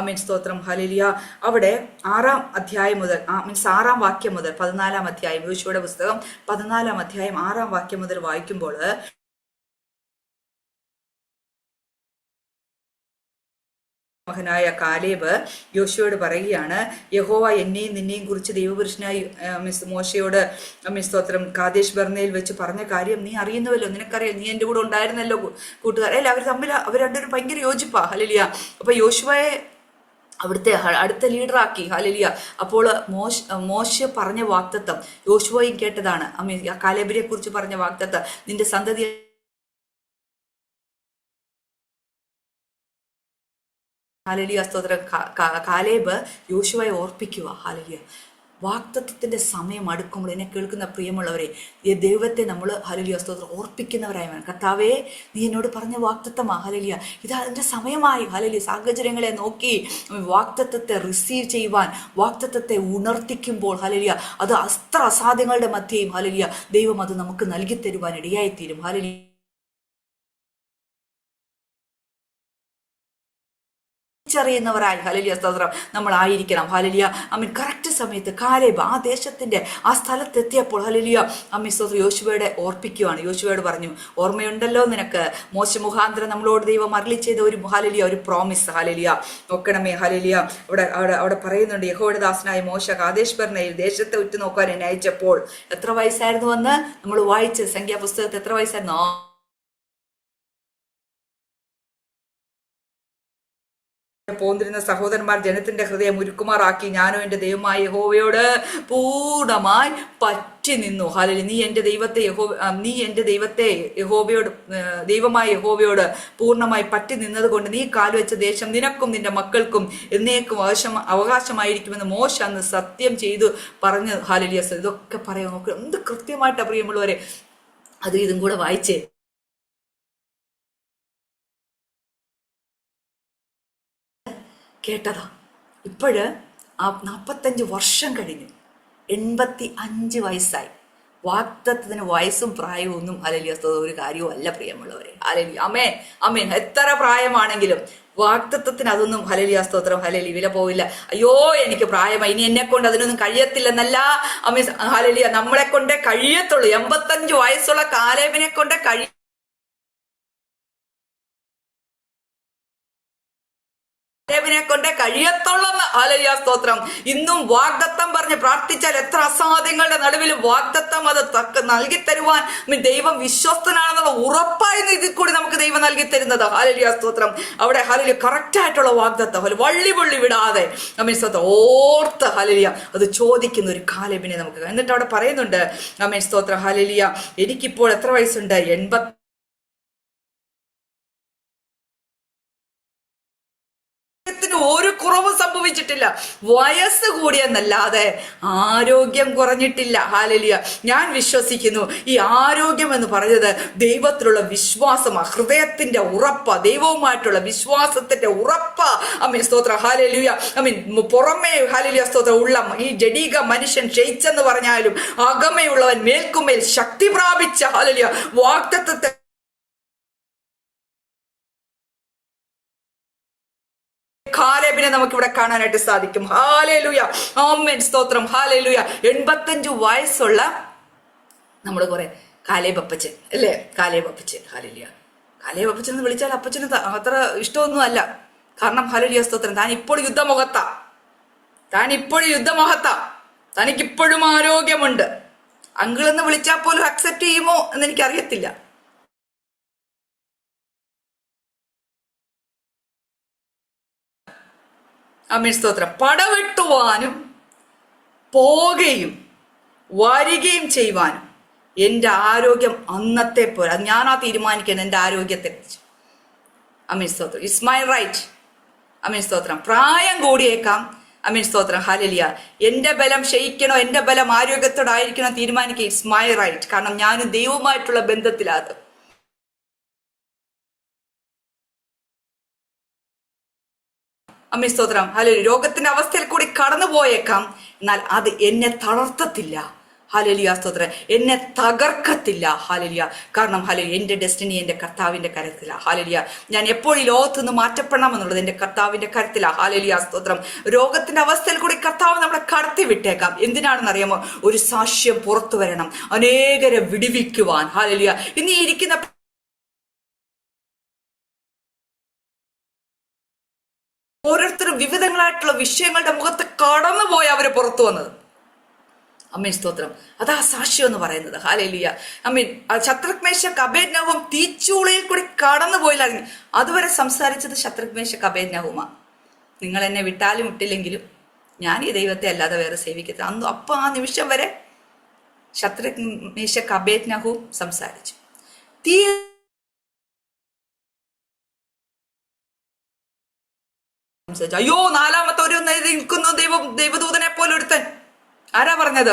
A: ആമേൻ സ്തോത്രം. ഹല്ലേലൂയ. അവിടെ 6-ാം അധ്യായം മുതൽ 6-ാം വാക്യം മുതൽ 14-ാം അധ്യായം യോശുവയുടെ പുസ്തകം 14-ാം അധ്യായം 6-ാം വാക്യം മുതൽ വായിക്കുമ്പോൾ മകനായ കാലേബ് യോശുവയോട് പറയുകയാണ്, യഹോവ എന്നെയും നിന്നെയും കുറിച്ച് ദൈവപുരുഷനായി മോശയോട് സ്തോത്രം കാദേശ് ബർന്നയിൽ വെച്ച് പറഞ്ഞ കാര്യം നീ അറിയുന്നുവല്ലോ, നിനക്കറിയാം, നീ എൻ്റെ കൂടെ ഉണ്ടായിരുന്നല്ലോ കൂട്ടുകാർ. അല്ല, അവർ രണ്ടുപേരും ഭയങ്കര യോജിപ്പാ. ഹല്ലേലൂയ. അപ്പൊ യോശുവയെ അവിടുത്തെ അടുത്ത ലീഡറാക്കി. ഹല്ലേലൂയ. അപ്പോൾ മോശ പറഞ്ഞ വാഗ്ദത്തം യോശുവയും കേട്ടതാണ്. കാലേബിനെ കുറിച്ച് പറഞ്ഞ വാഗ്ദത്തം, നിന്റെ സന്തതി ഹല്ലേലൂയ സ്തോത്രം. കാലേബ് യോശുവയെ ഓർപ്പിക്കുക. ഹല്ലേലൂയ. വാഗ്ദത്തത്തിന്റെ സമയം അടുക്കുമ്പോൾ എന്നെ കേൾക്കുന്ന പ്രിയമുള്ളവരെ, ഈ ദൈവത്തെ നമ്മൾ ഹല്ലേലൂയ സ്തോത്രം ഓർപ്പിക്കുന്നവരായി വേണം. കർത്താവേ, നീ എന്നോട് പറഞ്ഞ വാഗ്ദത്തമാ. ഹല്ലേലൂയ. ഇത് അതിൻ്റെ സമയമായി. ഹല്ലേലൂയ. സാഹചര്യങ്ങളെ നോക്കി വാഗ്ദത്തത്തെ റിസീവ് ചെയ്യുവാൻ, വാഗ്ദത്തത്തെ ഉണർത്തിക്കുമ്പോൾ ഹല്ലേലൂയ അത് അസാധ്യങ്ങളുടെ മധ്യയും ഹല്ലേലൂയ ദൈവം അത് നമുക്ക് നൽകി തരുവാൻ ഇടയായിത്തീരും. ഹല്ലേലൂയ. അറിയുന്നവരായി ഹല്ലേലൂയ സ്തോത്രം നമ്മൾ ആയിരിക്കണം. ഹല്ലേലൂയ. കറക്റ്റ് സമയത്ത് കാലേബ് ആ ദേശത്തിന്റെ ആ സ്ഥലത്തെത്തിയപ്പോൾ ഹല്ലേലൂയ സ്തോത്രം യോശുവയോടെ ഓർപ്പിക്കുകയാണ്. യോശുവയോട് പറഞ്ഞു, ഓർമ്മയുണ്ടല്ലോ നിനക്ക് മോശ മുഖാന്തരം നമ്മളോട് ദൈവം അരുളി ചെയ്ത ഒരു ഹല്ലേലൂയ ഒരു പ്രോമിസ്. ഹല്ലേലൂയ. നോക്കണമേ. ഹല്ലേലൂയ. അവിടെ പറയുന്നുണ്ട്, യഹോവയുടെ ദാസനായ മോശ കാദേശ് ബർന്നയിൽ ദേശത്തെ ഉറ്റുനോക്കാൻ എന്നെ അയച്ചപ്പോൾ എത്ര വയസ്സായിരുന്നു എന്ന് നമ്മൾ വായിച്ച് സംഖ്യാപുസ്തകത്തിൽ എത്ര വയസ്സായിരുന്നു? പോന്നിരുന്ന സഹോദരന്മാർ ജനത്തിന്റെ ഹൃദയം ഉരുക്കുമാറാക്കി. ഞാനോ എന്റെ ദൈവമായ യഹോവയോട് പൂർണ്ണമായി പറ്റി നിന്നു. ഹല്ലേലൂയ. നീ എന്റെ ദൈവത്തെ യഹോവയോട് ദൈവമായ യഹോവയോട് പൂർണ്ണമായി പറ്റി നിന്നത് കൊണ്ട് നീ കാൽവെച്ച ദേശം നിനക്കും നിന്റെ മക്കൾക്കും എന്നേക്കും അവകാശമായിരിക്കുമെന്ന് മോശ അന്ന് സത്യം ചെയ്തു പറഞ്ഞു. ഹല്ലേലൂയ. ഇതൊക്കെ പറയാം. നോക്കുക എന്ത് കൃത്യമായിട്ടാ പ്രിയമുള്ളവരെ അത് ഇതും കൂടെ വായിച്ചേ കേട്ടതാ. ഇപ്പോഴ് ആ 45 വർഷം കഴിഞ്ഞു, 85 വയസ്സായി. വാഗ്ദത്തത്തിന് വയസ്സും പ്രായവും ഒന്നും ഹല്ലേലൂയ ഒരു കാര്യവും അല്ല പ്രിയമുള്ളവരെ. ഹല്ലേലൂയ. ആമേൻ. ആമേൻ. എത്ര പ്രായമാണെങ്കിലും വാഗ്ദത്തത്തിന് അതൊന്നും ഹല്ലേലൂയ സ്തോത്രം ഹല്ലേലൂയ വില പോവില്ല. അയ്യോ എനിക്ക് പ്രായമായി, ഇനി എന്നെ കൊണ്ട് അതിനൊന്നും കഴിയത്തില്ലെന്നല്ല. ഹല്ലേലൂയ. നമ്മളെ കൊണ്ടേ കഴിയത്തുള്ളൂ. 85 വയസ്സുള്ള കാലേബിനെ കൊണ്ട് നെ കഴിയത്തുള്ളെന്ന് ഹല്ലേലൂയ സ്തോത്രം. ഇന്നും വാഗ്ദത്തം പറഞ്ഞ് പ്രാർത്ഥിച്ചാൽ എത്ര അസാധ്യങ്ങളുടെ നടുവിലും വാഗ്ദത്തം അത് നൽകി തരുവാൻ ദൈവം വിശ്വസ്തനാണെന്നുള്ള ഉറപ്പായിരുന്നു ഇതിൽ കൂടി നമുക്ക് ദൈവം നൽകി തരുന്നത്. ഹല്ലേലൂയ സ്തോത്രം. അവിടെ ഹല്ലേലൂയ കറക്റ്റ് ആയിട്ടുള്ള വാഗ്ദത്തം വള്ളി വിടാതെ സ്തോത്രം ഓർത്ത് ഹല്ലേലൂയ അത് ചോദിക്കുന്ന ഒരു കാലേബിനെ നമുക്ക്. എന്നിട്ട് അവിടെ പറയുന്നുണ്ട് സ്തോത്രം ഹല്ലേലൂയ എനിക്കിപ്പോൾ എത്ര വയസ്സുണ്ട്? 80 ഒരു കുറവും സംഭവിച്ചിട്ടില്ല. വയസ്സ് കൂടിയെന്നല്ലാതെ ആരോഗ്യം കുറഞ്ഞിട്ടില്ല. ഹല്ലേലൂയ. ഞാൻ വിശ്വസിക്കുന്നു ഈ ആരോഗ്യം എന്ന് പറയുന്നത് ദൈവത്തിലുള്ള വിശ്വാസമാണ്, ഹൃദയത്തിന്റെ ഉറപ്പ, ദൈവവുമായിട്ടുള്ള വിശ്വാസത്തിന്റെ ഉറപ്പ. സ്തോത്ര ഹല്ലേലൂയ. പുറമേ ഹല്ലേലൂയ സ്തോത്ര ഉള്ള ഈ ജഡീക മനുഷ്യൻ ക്ഷയിച്ചെന്ന് പറഞ്ഞാലും അകമയുള്ളവൻ മേൽക്കുമേൽ ശക്തി പ്രാപിച്ച ഹല്ലേലൂയ വാഗ്ദത്തത്തെ കാലേബിനെ നമുക്ക് ഇവിടെ കാണാനായിട്ട് സാധിക്കും. ഹല്ലേലൂയ. ആമേൻ സ്തോത്രം. ഹല്ലേലൂയ. 85 വയസ്സുള്ള നമ്മൾ കുറെ കാലേബ് അപ്പച്ചൻ അല്ലേ? കാലേബ് അപ്പച്ചൻ. ഹല്ലേലൂയ. കാലേബ് അപ്പച്ചൻ എന്ന് വിളിച്ചാൽ അപ്പച്ചന് അത്ര ഇഷ്ടമൊന്നും അല്ല. കാരണം ഹല്ലേലൂയ സ്തോത്രം താൻ ഇപ്പോഴും യുദ്ധമുഖത്താ, തനിക്കിപ്പോഴും ആരോഗ്യമുണ്ട്. അങ്കിളെന്ന് വിളിച്ചാൽ പോലും അക്സെപ്റ്റ് ചെയ്യുമോ എന്ന് എനിക്കറിയത്തില്ല. സ്തോത്രം. പടവെട്ടുവാനും പോകുകയും വരികയും ചെയ്യുവാനും എൻ്റെ ആരോഗ്യം അന്നത്തെ പോലെ, അത് ഞാനാ തീരുമാനിക്കുന്നത് എൻ്റെ ആരോഗ്യത്തെ കുറിച്ച്. സ്തോത്രം. It's my right. സ്തോത്രം. പ്രായം കൂടിയേക്കാം. സ്തോത്രം. ഹല്ലേലൂയ. എൻ്റെ ബലം ക്ഷയിക്കണോ, എൻ്റെ ബലം ആരോഗ്യത്തോടായിരിക്കണോ തീരുമാനിക്കുക. It's my right. കാരണം ഞാനും ദൈവവുമായിട്ടുള്ള ബന്ധത്തിലാണ്. സ്തോത്രം. ഹല്ലേലൂയ. രോഗത്തിന്റെ അവസ്ഥയിൽ കൂടി കടന്നു പോയേക്കാം, എന്നാൽ അത് എന്നെ തളർത്തത്തില്ല. ഹല്ലേലൂയ സ്തോത്രം. എന്നെ തകർക്കത്തില്ല. ഹല്ലേലൂയ. കാരണം ഹല്ലേലൂയ എൻ്റെ ഡെസ്റ്റിനി എൻ്റെ കർത്താവിന്റെ കരത്തിലാ. ഹല്ലേലൂയ. ഞാൻ എപ്പോഴും ലോകത്ത് നിന്ന് മാറ്റപ്പെടണം എന്നുള്ളത് എൻ്റെ കർത്താവിന്റെ കരത്തിലാ. ഹല്ലേലൂയ സ്തോത്രം. രോഗത്തിന്റെ അവസ്ഥയിൽ കൂടി കർത്താവ് നമ്മളെ കടത്തി വിട്ടേക്കാം. എന്തിനാണെന്ന് അറിയാമോ? ഒരു സാക്ഷ്യം പുറത്തു വരണം, അനേകരെ വിടുവിക്കുവാൻ. ഹല്ലേലൂയ. ഇനി ഇരിക്കുന്ന ഓരോരുത്തരും വിവിധങ്ങളായിട്ടുള്ള വിഷയങ്ങളുടെ മുഖത്ത് കടന്നുപോയി അവര് പുറത്തു വന്നത്. അമ്മീൻ സ്തോത്രം. അതാ സാക്ഷ്യം എന്ന് പറയുന്നത്. ഹല്ലേലൂയ. അമ്മീൻ ശദ്രക് മേശക് അബേദ്നെഗോവും തീച്ചൂളയിൽ കൂടി കടന്നു പോയില്ലായിരുന്നു. അതുവരെ സംസാരിച്ചത് ശദ്രക് മേശക് അബേദ്നെഗോവുമാ. നിങ്ങൾ എന്നെ വിട്ടാലും വിട്ടില്ലെങ്കിലും ഞാൻ ഈ ദൈവത്തെ അല്ലാതെ വേറെ സേവിക്കത്തില്ല. അപ്പൊ ആ നിമിഷം വരെ ശദ്രക് മേശക് അബേദ്നെഗോവും സംസാരിച്ചു. തീ അയ്യോ, നാലാമത്തെ ഒരു നിൽക്കുന്നു ദൈവദൂതനെ പോലെ ഒരുത്തൻ. ആരാ പറഞ്ഞത്?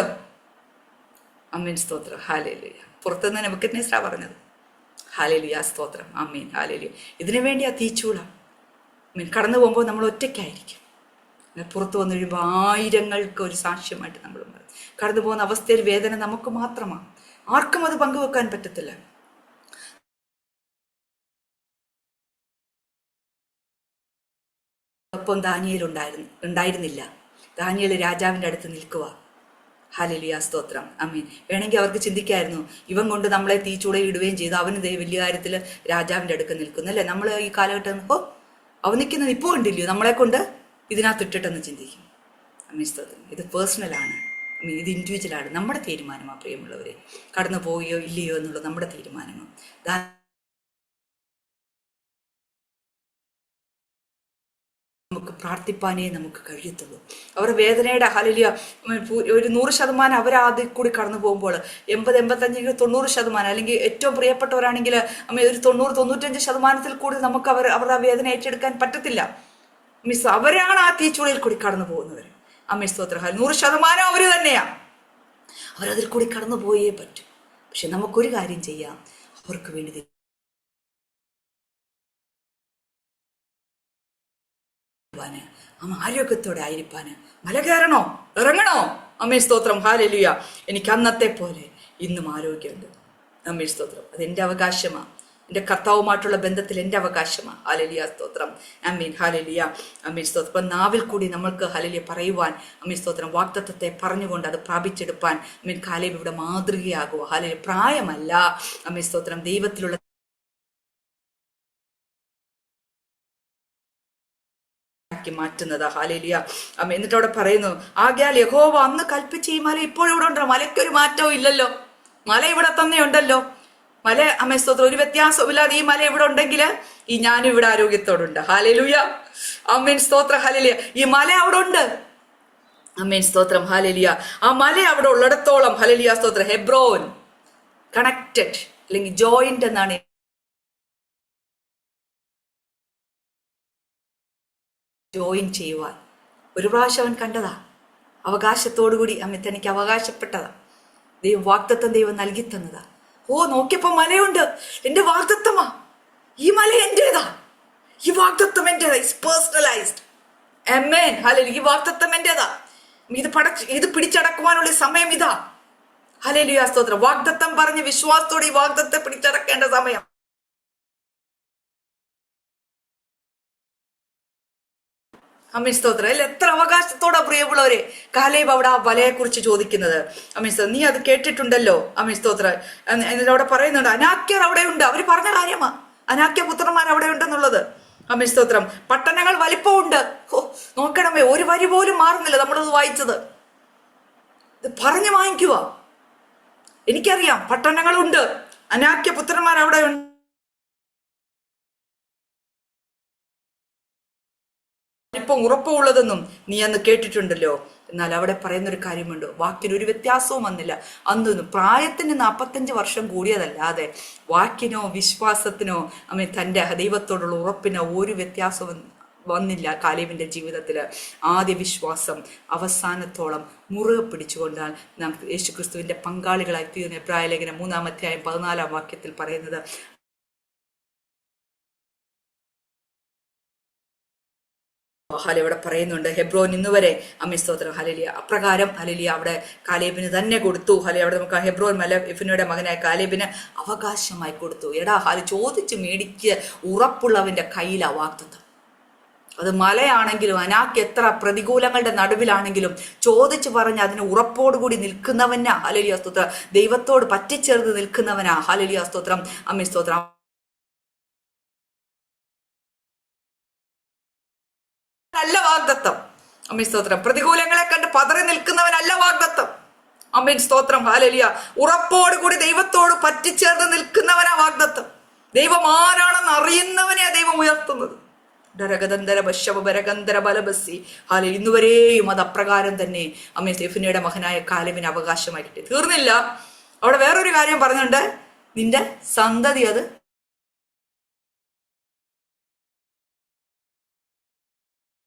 A: അമ്മീൻ സ്തോത്രം. ഹല്ലേലൂയ. പുറത്തുനിന്ന് നെബൂഖദ്നേസറാ പറഞ്ഞത്. ഹല്ലേലൂയ സ്തോത്രം. അമ്മീൻ. ഹല്ലേലൂയ. ഇതിനു വേണ്ടി ആ തീച്ചൂള അമ്മീൻ കടന്നു പോകുമ്പോൾ നമ്മൾ ഒറ്റയ്ക്കായിരിക്കും. പുറത്തു വന്നു കഴിയുമ്പോൾ ആയിരങ്ങൾക്ക് ഒരു സാക്ഷ്യമായിട്ട് നമ്മൾ കടന്നു പോകുന്ന അവസ്ഥയിൽ വേദന നമുക്ക് മാത്രമാണ്. ആർക്കും അത് പങ്കുവെക്കാൻ പറ്റത്തില്ല. ഒപ്പം ദാനിയേൽ ഉണ്ടായിരുന്നില്ല. ദാനിയേൽ രാജാവിൻ്റെ അടുത്ത് നിൽക്കുക. ഹല്ലേലൂയ സ്തോത്രം. അമ്മീൻ. വേണമെങ്കിൽ അവർക്ക് ചിന്തിക്കായിരുന്നു, ഇവൻ കൊണ്ട് നമ്മളെ തീച്ചൂടെ ഇടുകയും ചെയ്തു, അവന് വലിയ കാര്യത്തിൽ രാജാവിൻ്റെ അടുത്ത് നിൽക്കുന്നു അല്ലേ. നമ്മൾ ഈ കാലഘട്ടം അവൻ നിൽക്കുന്നത് ഇപ്പോൾ ഉണ്ടില്ലയോ, നമ്മളെ കൊണ്ട് ഇതിനകത്ത് ഇട്ടിട്ടെന്ന് ചിന്തിക്കും. അമ്മീൻ സ്തോത്രം. ഇത് പേഴ്സണലാണ്. അമ്മീൻ. ഇത് ഇൻഡിവിജ്വലാണ്. നമ്മുടെ തീരുമാനമാണ് പ്രിയമുള്ളവരെ. കടന്നു പോവുകയോ ഇല്ലയോ എന്നുള്ളത് നമ്മുടെ തീരുമാനമാണ്. നമുക്ക് പ്രാർത്ഥിപ്പാനേ നമുക്ക് കഴിയത്തുള്ളൂ. അവർ വേദനയുടെ ഹല്ലേലൂയ ഒരു 100% അവരാദ്യം കൂടി കടന്നു പോകുമ്പോൾ 80, 85, 90%, അല്ലെങ്കിൽ ഏറ്റവും പ്രിയപ്പെട്ടവരാണെങ്കിൽ അമ്മ ഒരു 90, 95% കൂടി നമുക്ക് അവരുടെ ആ വേദന ഏറ്റെടുക്കാൻ പറ്റത്തില്ല. മിസ് അവരാണ് ആ തീച്ചുളയിൽ കൂടി കടന്നു പോകുന്നവർ. അമ്മ സ്തോത്രം. 100% അവർ തന്നെയാണ്. അവരതിൽ കൂടി കടന്നു പോയേ പറ്റും. പക്ഷെ നമുക്കൊരു കാര്യം ചെയ്യാം, അവർക്ക് വേണ്ടി ആരോഗ്യത്തോടെ ആയിരിക്കാന്. മല കയറണോ ഇറങ്ങണോ? അമ്മേ സ്തോത്രം. ഹല്ലേലൂയ. എനിക്ക് അന്നത്തെ പോലെ ഇന്നും ആരോഗ്യമുണ്ട്. അമ്മേ സ്തോത്രം. അതെന്റെ അവകാശമാണ്. എൻ്റെ കർത്താവുമായിട്ടുള്ള ബന്ധത്തിൽ എൻ്റെ അവകാശമാണ്. ഹല്ലേലൂയ സ്തോത്രം. അമ്മീൻ. ഹല്ലേലൂയ. അമ്മീൻ സ്തോത്രം. ഇപ്പം നാവിൽ കൂടി നമ്മൾക്ക് ഹല്ലേലൂയ പറയുവാൻ അമ്മീൻ സ്തോത്രം വാഗ്ദത്തത്തെ പറഞ്ഞുകൊണ്ട് അത് പ്രാപിച്ചെടുപ്പാൻ അമ്മീൻ കാലേബ് ഇവിടെ മാതൃകയാകുക. ഹല്ലേലൂയ. പ്രായമല്ല അമ്മീൻ സ്തോത്രം, ദൈവത്തിലുള്ള മാറ്റുന്നത്. ഹല്ലേലൂയ. എന്നിട്ട് അവിടെ പറയുന്നു, ആകയാൽ യഹോവ അന്ന് കൽപ്പിച്ച ഈ മല ഇപ്പോഴും ഇവിടെ ഉണ്ടോ? മലയ്ക്കൊരു മാറ്റവും ഇല്ലല്ലോ. മല ഇവിടെ തന്നെ ഉണ്ടല്ലോ. മല അമ്മേ സ്തോത്രം, ഒരു വ്യത്യാസവും ഇല്ലാതെ ഈ മല ഇവിടെ ഉണ്ടെങ്കിൽ ഈ ഞാനും ഇവിടെ ആരോഗ്യത്തോടുണ്ട്. ഹല്ലേലൂയ. അമ്മേൻ സ്തോത്രം. ഹല്ലേലൂയ. ഈ മല അവിടെ ഉണ്ട്. അമ്മേൻ സ്തോത്രം. ഹല്ലേലൂയ. ആ മല അവിടെ ഉള്ളിടത്തോളം ഹല്ലേലൂയ സ്തോത്രം, ഹെബ്രോൻ കണക്റ്റഡ് അല്ലെങ്കിൽ ജോയിന്റ് എന്നാണ് ജോയിൻ ചെയ്യുവാൻ ഒരു പ്രാവശ്യം അവൻ കണ്ടതാ. അവകാശത്തോടുകൂടി അമ്മ തനിക്ക് അവകാശപ്പെട്ടതാ. ദൈവം വാഗ്ദത്തം ദൈവം നൽകി തന്നതാ. നോക്കിയപ്പോ മലയുണ്ട്. എന്റെ വാഗ്ദത്തമാ. ഈ മല എന്റേതാ. ഈ വാഗ്ദത്തം എന്റേതാ. It's personalised. ആമേൻ. ഹല്ലേലൂയ. ഈ വാഗ്ദത്തം എന്റേതാ. ഇത് പിടിച്ചടക്കുവാനുള്ള സമയം ഇതാ. ഹല്ലേലൂയ സ്തോത്രം. വാഗ്ദത്തം പറഞ്ഞ് വിശ്വാസത്തോടെ ഈ വാഗ്ദത്തെ പിടിച്ചടക്കേണ്ട സമയം. അമ്മീൻ സ്തോത്രം. അല്ല, എത്ര അവകാശത്തോടാ പ്രിയമുള്ളവരെ കാലേബ് അവിടെ ആ വലയെ കുറിച്ച് ചോദിക്കുന്നത്. അമ്മീൻ സ്തോത്രം. നീ അത് കേട്ടിട്ടുണ്ടല്ലോ. അമ്മീൻ സ്തോത്രം. എന്നിട്ട് അവിടെ പറയുന്നുണ്ട്, അനാക്യർ അവിടെ ഉണ്ട്. അവർ പറഞ്ഞ കാര്യമാ, അനാക്യ പുത്രന്മാർ അവിടെ ഉണ്ടെന്നുള്ളത്. അമ്മീൻ സ്തോത്രം. പട്ടണങ്ങൾ വലിപ്പമുണ്ട്. നോക്കണമേ, ഒരു വരി പോലും മാറുന്നില്ല. നമ്മളത് വായിച്ചത് ഇത് പറഞ്ഞു വാങ്ങിക്കുക. എനിക്കറിയാം പട്ടണങ്ങളുണ്ട്, അനാക്യ പുത്രന്മാർ അവിടെ ഉണ്ട്. ഇപ്പം ഉറപ്പുള്ളതെന്നും നീ അന്ന് കേട്ടിട്ടുണ്ടല്ലോ. എന്നാൽ അവിടെ പറയുന്നൊരു കാര്യമുണ്ട്, വാക്കിന് ഒരു വ്യത്യാസവും വന്നില്ല. അന്നൊന്നും പ്രായത്തിന് 45 വർഷം കൂടിയതല്ലാതെ വാക്കിനോ വിശ്വാസത്തിനോ തൻ്റെ ദൈവത്തോടുള്ള ഉറപ്പിനോ ഒരു വ്യത്യാസവും വന്നില്ല. കാലേബിന്റെ ജീവിതത്തില് ആദ്യ വിശ്വാസം അവസാനത്തോളം മുറുകെ പിടിച്ചുകൊണ്ടാണ് നാം യേശുക്രിസ്തുവിന്റെ പങ്കാളികളായി തീർന്ന. എബ്രായ ലേഖനം 3-ാം അധ്യായം 14-ാം വാക്യത്തിൽ പറയുന്നത്, ഇവിടെ പറയുന്നുണ്ട്, ഹെബ്രോൻ ഇന്നുവരെ അമ്മിസ്തോത്രം ഹല്ലേലൂയ അപ്രകാരം ഹല്ലേലൂയ അവിടെ കാലേബിന് തന്നെ കൊടുത്തു. ഹല്ലേലൂയ അവിടെ നമുക്ക് ഹെബ്രോൻ മല യെഫുന്നയുടെ മകനായ കാലേബിന് അവകാശമായി കൊടുത്തു. എടാ ചോദിച്ച് മേടിക്ക് ഉറപ്പുള്ളവന്റെ കയ്യിലാ വാഗ്ദത്തം. അത് മലയാണെങ്കിലും അനാക്ക് എത്ര പ്രതികൂലങ്ങളുടെ നടുവിലാണെങ്കിലും ചോദിച്ചു പറഞ്ഞ് അതിന് ഉറപ്പോടുകൂടി നിൽക്കുന്നവനാ ഹല്ലേലൂയ സ്തോത്രം. ദൈവത്തോട് പറ്റിച്ചേർന്ന് നിൽക്കുന്നവനാ ഹല്ലേലൂയ സ്തോത്രം. അമ്മിസ്തോത്രം. അല്ല വാഗ്ദത്തം. അമ്മീൻ സ്തോത്രം. പ്രതികൂലങ്ങളെ കണ്ട് പതറി നിൽക്കുന്നവനല്ല വാഗ്ദത്തം. അമ്മീൻ സ്തോത്രം. ഹല്ലേലൂയ. ഉറപ്പോടുകൂടി ദൈവത്തോട് പറ്റിച്ചേർന്ന് നിൽക്കുന്നവനാ വാഗ്ദത്തം. ദൈവം ആരാണെന്ന് അറിയുന്നവനെയാ ദൈവം ഉയർത്തുന്നത്. ഇന്നുവരെയും അത് അപ്രകാരം തന്നെ അമ്മേ യെഫുന്നെയുടെ മകനായ കാലേബിന് അവകാശമായി കിട്ടി. തീർന്നില്ല, അവിടെ വേറൊരു കാര്യം പറഞ്ഞുണ്ട്, നിന്റെ സന്തതി അത്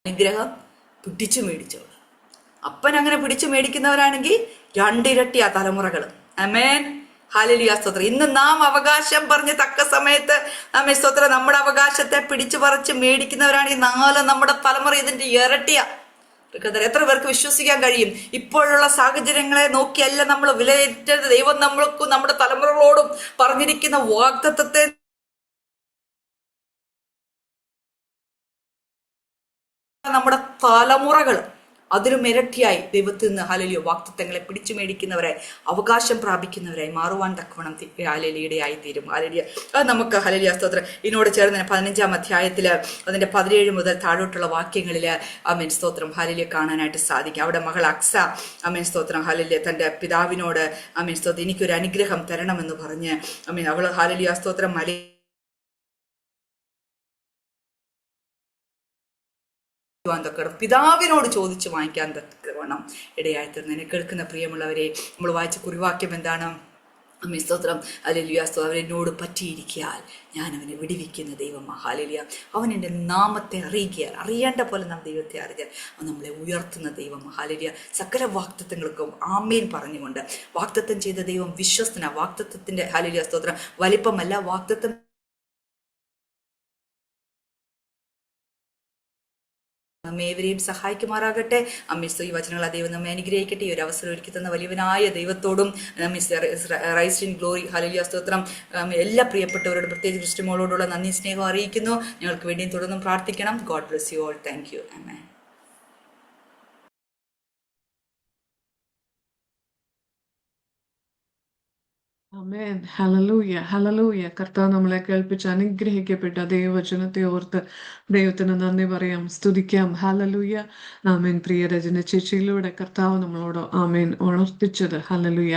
A: അനുഗ്രഹം പിടിച്ചു മേടിച്ചവൾ. അപ്പൻ അങ്ങനെ പിടിച്ചു മേടിക്കുന്നവരാണെങ്കിൽ രണ്ടിരട്ടിയാ തലമുറകൾ. ആമേൻ. ഹല്ലേലൂയ സ്തോത്രം. ഇന്ന് നാം അവകാശം പറഞ്ഞ് തക്ക സമയത്ത് ആമേൻ സ്തോത്രം നമ്മുടെ അവകാശത്തെ പിടിച്ചു പറിച്ച് മേടിക്കുന്നവരാണെങ്കിൽ നാളെ നമ്മുടെ തലമുറ ഇതിന്റെ ഇരട്ടിയാ. എത്ര പേർക്ക് വിശ്വസിക്കാൻ കഴിയും? ഇപ്പോഴുള്ള സാഹചര്യങ്ങളെ നോക്കിയല്ല നമ്മൾ വിലയിരുത്തരുത്. ദൈവം നമ്മൾക്കും നമ്മുടെ തലമുറകളോടും പറഞ്ഞിരിക്കുന്ന വാഗ്ദത്തത്തെ നമ്മുടെ തലമുറകൾ അതിലും ഇരട്ടിയായി ദൈവത്തിൽ നിന്ന് ഹല്ലേലൂയ വാഗ്ദത്തങ്ങളെ പിടിച്ചു മേടിക്കുന്നവരായി അവകാശം പ്രാപിക്കുന്നവരായി മാറുവാൻ തക്കവണ്ണം ഹല്ലേലൂയയുടെ ആയി തീരും. ഹല്ലേലൂയ. അത് നമുക്ക് ഹല്ലേലൂയ സ്തോത്രം ഇതിനോട് ചേർന്ന് 15-ാം അധ്യായത്തില് അതിന്റെ 17 മുതൽ താഴോട്ടുള്ള വാക്യങ്ങളില് ആമേൻ സ്തോത്രം ഹല്ലേലൂയ കാണാനായിട്ട് സാധിക്കും. അവിടെ മകൾ അക്സ ആമേൻ സ്തോത്രം ഹല്ലേലൂയ തന്റെ പിതാവിനോട് ആമേൻ സ്തോത്രം എനിക്കൊരു അനുഗ്രഹം തരണമെന്ന് പറഞ്ഞ് ആമേൻ അവൾ ഹല്ലേലൂയ സ്തോത്രം പിതാവിനോട് ചോദിച്ചു വാങ്ങിക്കാൻ തക്കവണ്ണം ഇടയായി തീർന്നു. എന്നെ കേൾക്കുന്ന പ്രിയമുള്ളവരെ, നമ്മൾ വായിച്ച കുറിവാക്യം എന്താണ്? അമ്മേ സ്തോത്രം. ഹല്ലേലൂയ. അവൻ എന്നോട് പറ്റിയിരിക്കാൻ ഞാൻ അവനെ വിടിവിക്കുന്ന ദൈവമാ. ഹല്ലേലൂയ. അവൻ എൻ്റെ നാമത്തെ അറിയിക്കാൻ, അറിയേണ്ട പോലെ നാം ദൈവത്തെ അറിയാൻ അവൻ നമ്മളെ ഉയർത്തുന്ന ദൈവമാ. ഹല്ലേലൂയ. സകല വാഗ്ദത്തങ്ങൾക്കും ആമേൻ പറഞ്ഞുകൊണ്ട് വാഗ്ദത്തം ചെയ്ത ദൈവം വിശ്വസ്തനാ. വാഗ്ദത്തത്തിന്റെ ഹല്ലേലൂയ സ്തോത്രം വലിപ്പമല്ല, വാഗ്ദത്തം നമ്മേവരെയും സഹായിക്കുമാറാകട്ടെ. അമ്മീസ് ഈ വചനങ്ങൾ ദൈവം നമ്മെ അനുഗ്രഹിക്കട്ടെ. ഈ ഒരു അവസരം ഒരുക്കി തന്ന വലിയവനായ ദൈവത്തോടും റൈസ് ഇൻ ഗ്ലോറി ഹല്ലേലൂയ സ്തോത്രം എല്ലാ പ്രിയപ്പെട്ടവരോടും പ്രത്യേകിച്ച് ക്രിസ്തുമോളോടുള്ള നന്ദി സ്നേഹം അറിയിക്കുന്നു. ഞങ്ങൾക്ക് വേണ്ടിയും തുടർന്നും പ്രാർത്ഥിക്കണം. God bless you all. Thank you. Amen.
B: Amen. Hallelujah, hallelujah. കർത്താവ് നമ്മളെ കേൾപ്പിച്ച് അനുഗ്രഹിക്കപ്പെട്ട ദൈവവചനത്തെ ഓർത്ത് ദൈവത്തിന് നന്ദി പറയാം, സ്തുതിക്കാം. ഹല്ലേലൂയ. ആമേൻ. പ്രിയ രചന ചേച്ചിയിലൂടെ കർത്താവ് നമ്മളോട് ആമേൻ ഉണർത്തിച്ചത് ഹല്ലേലൂയ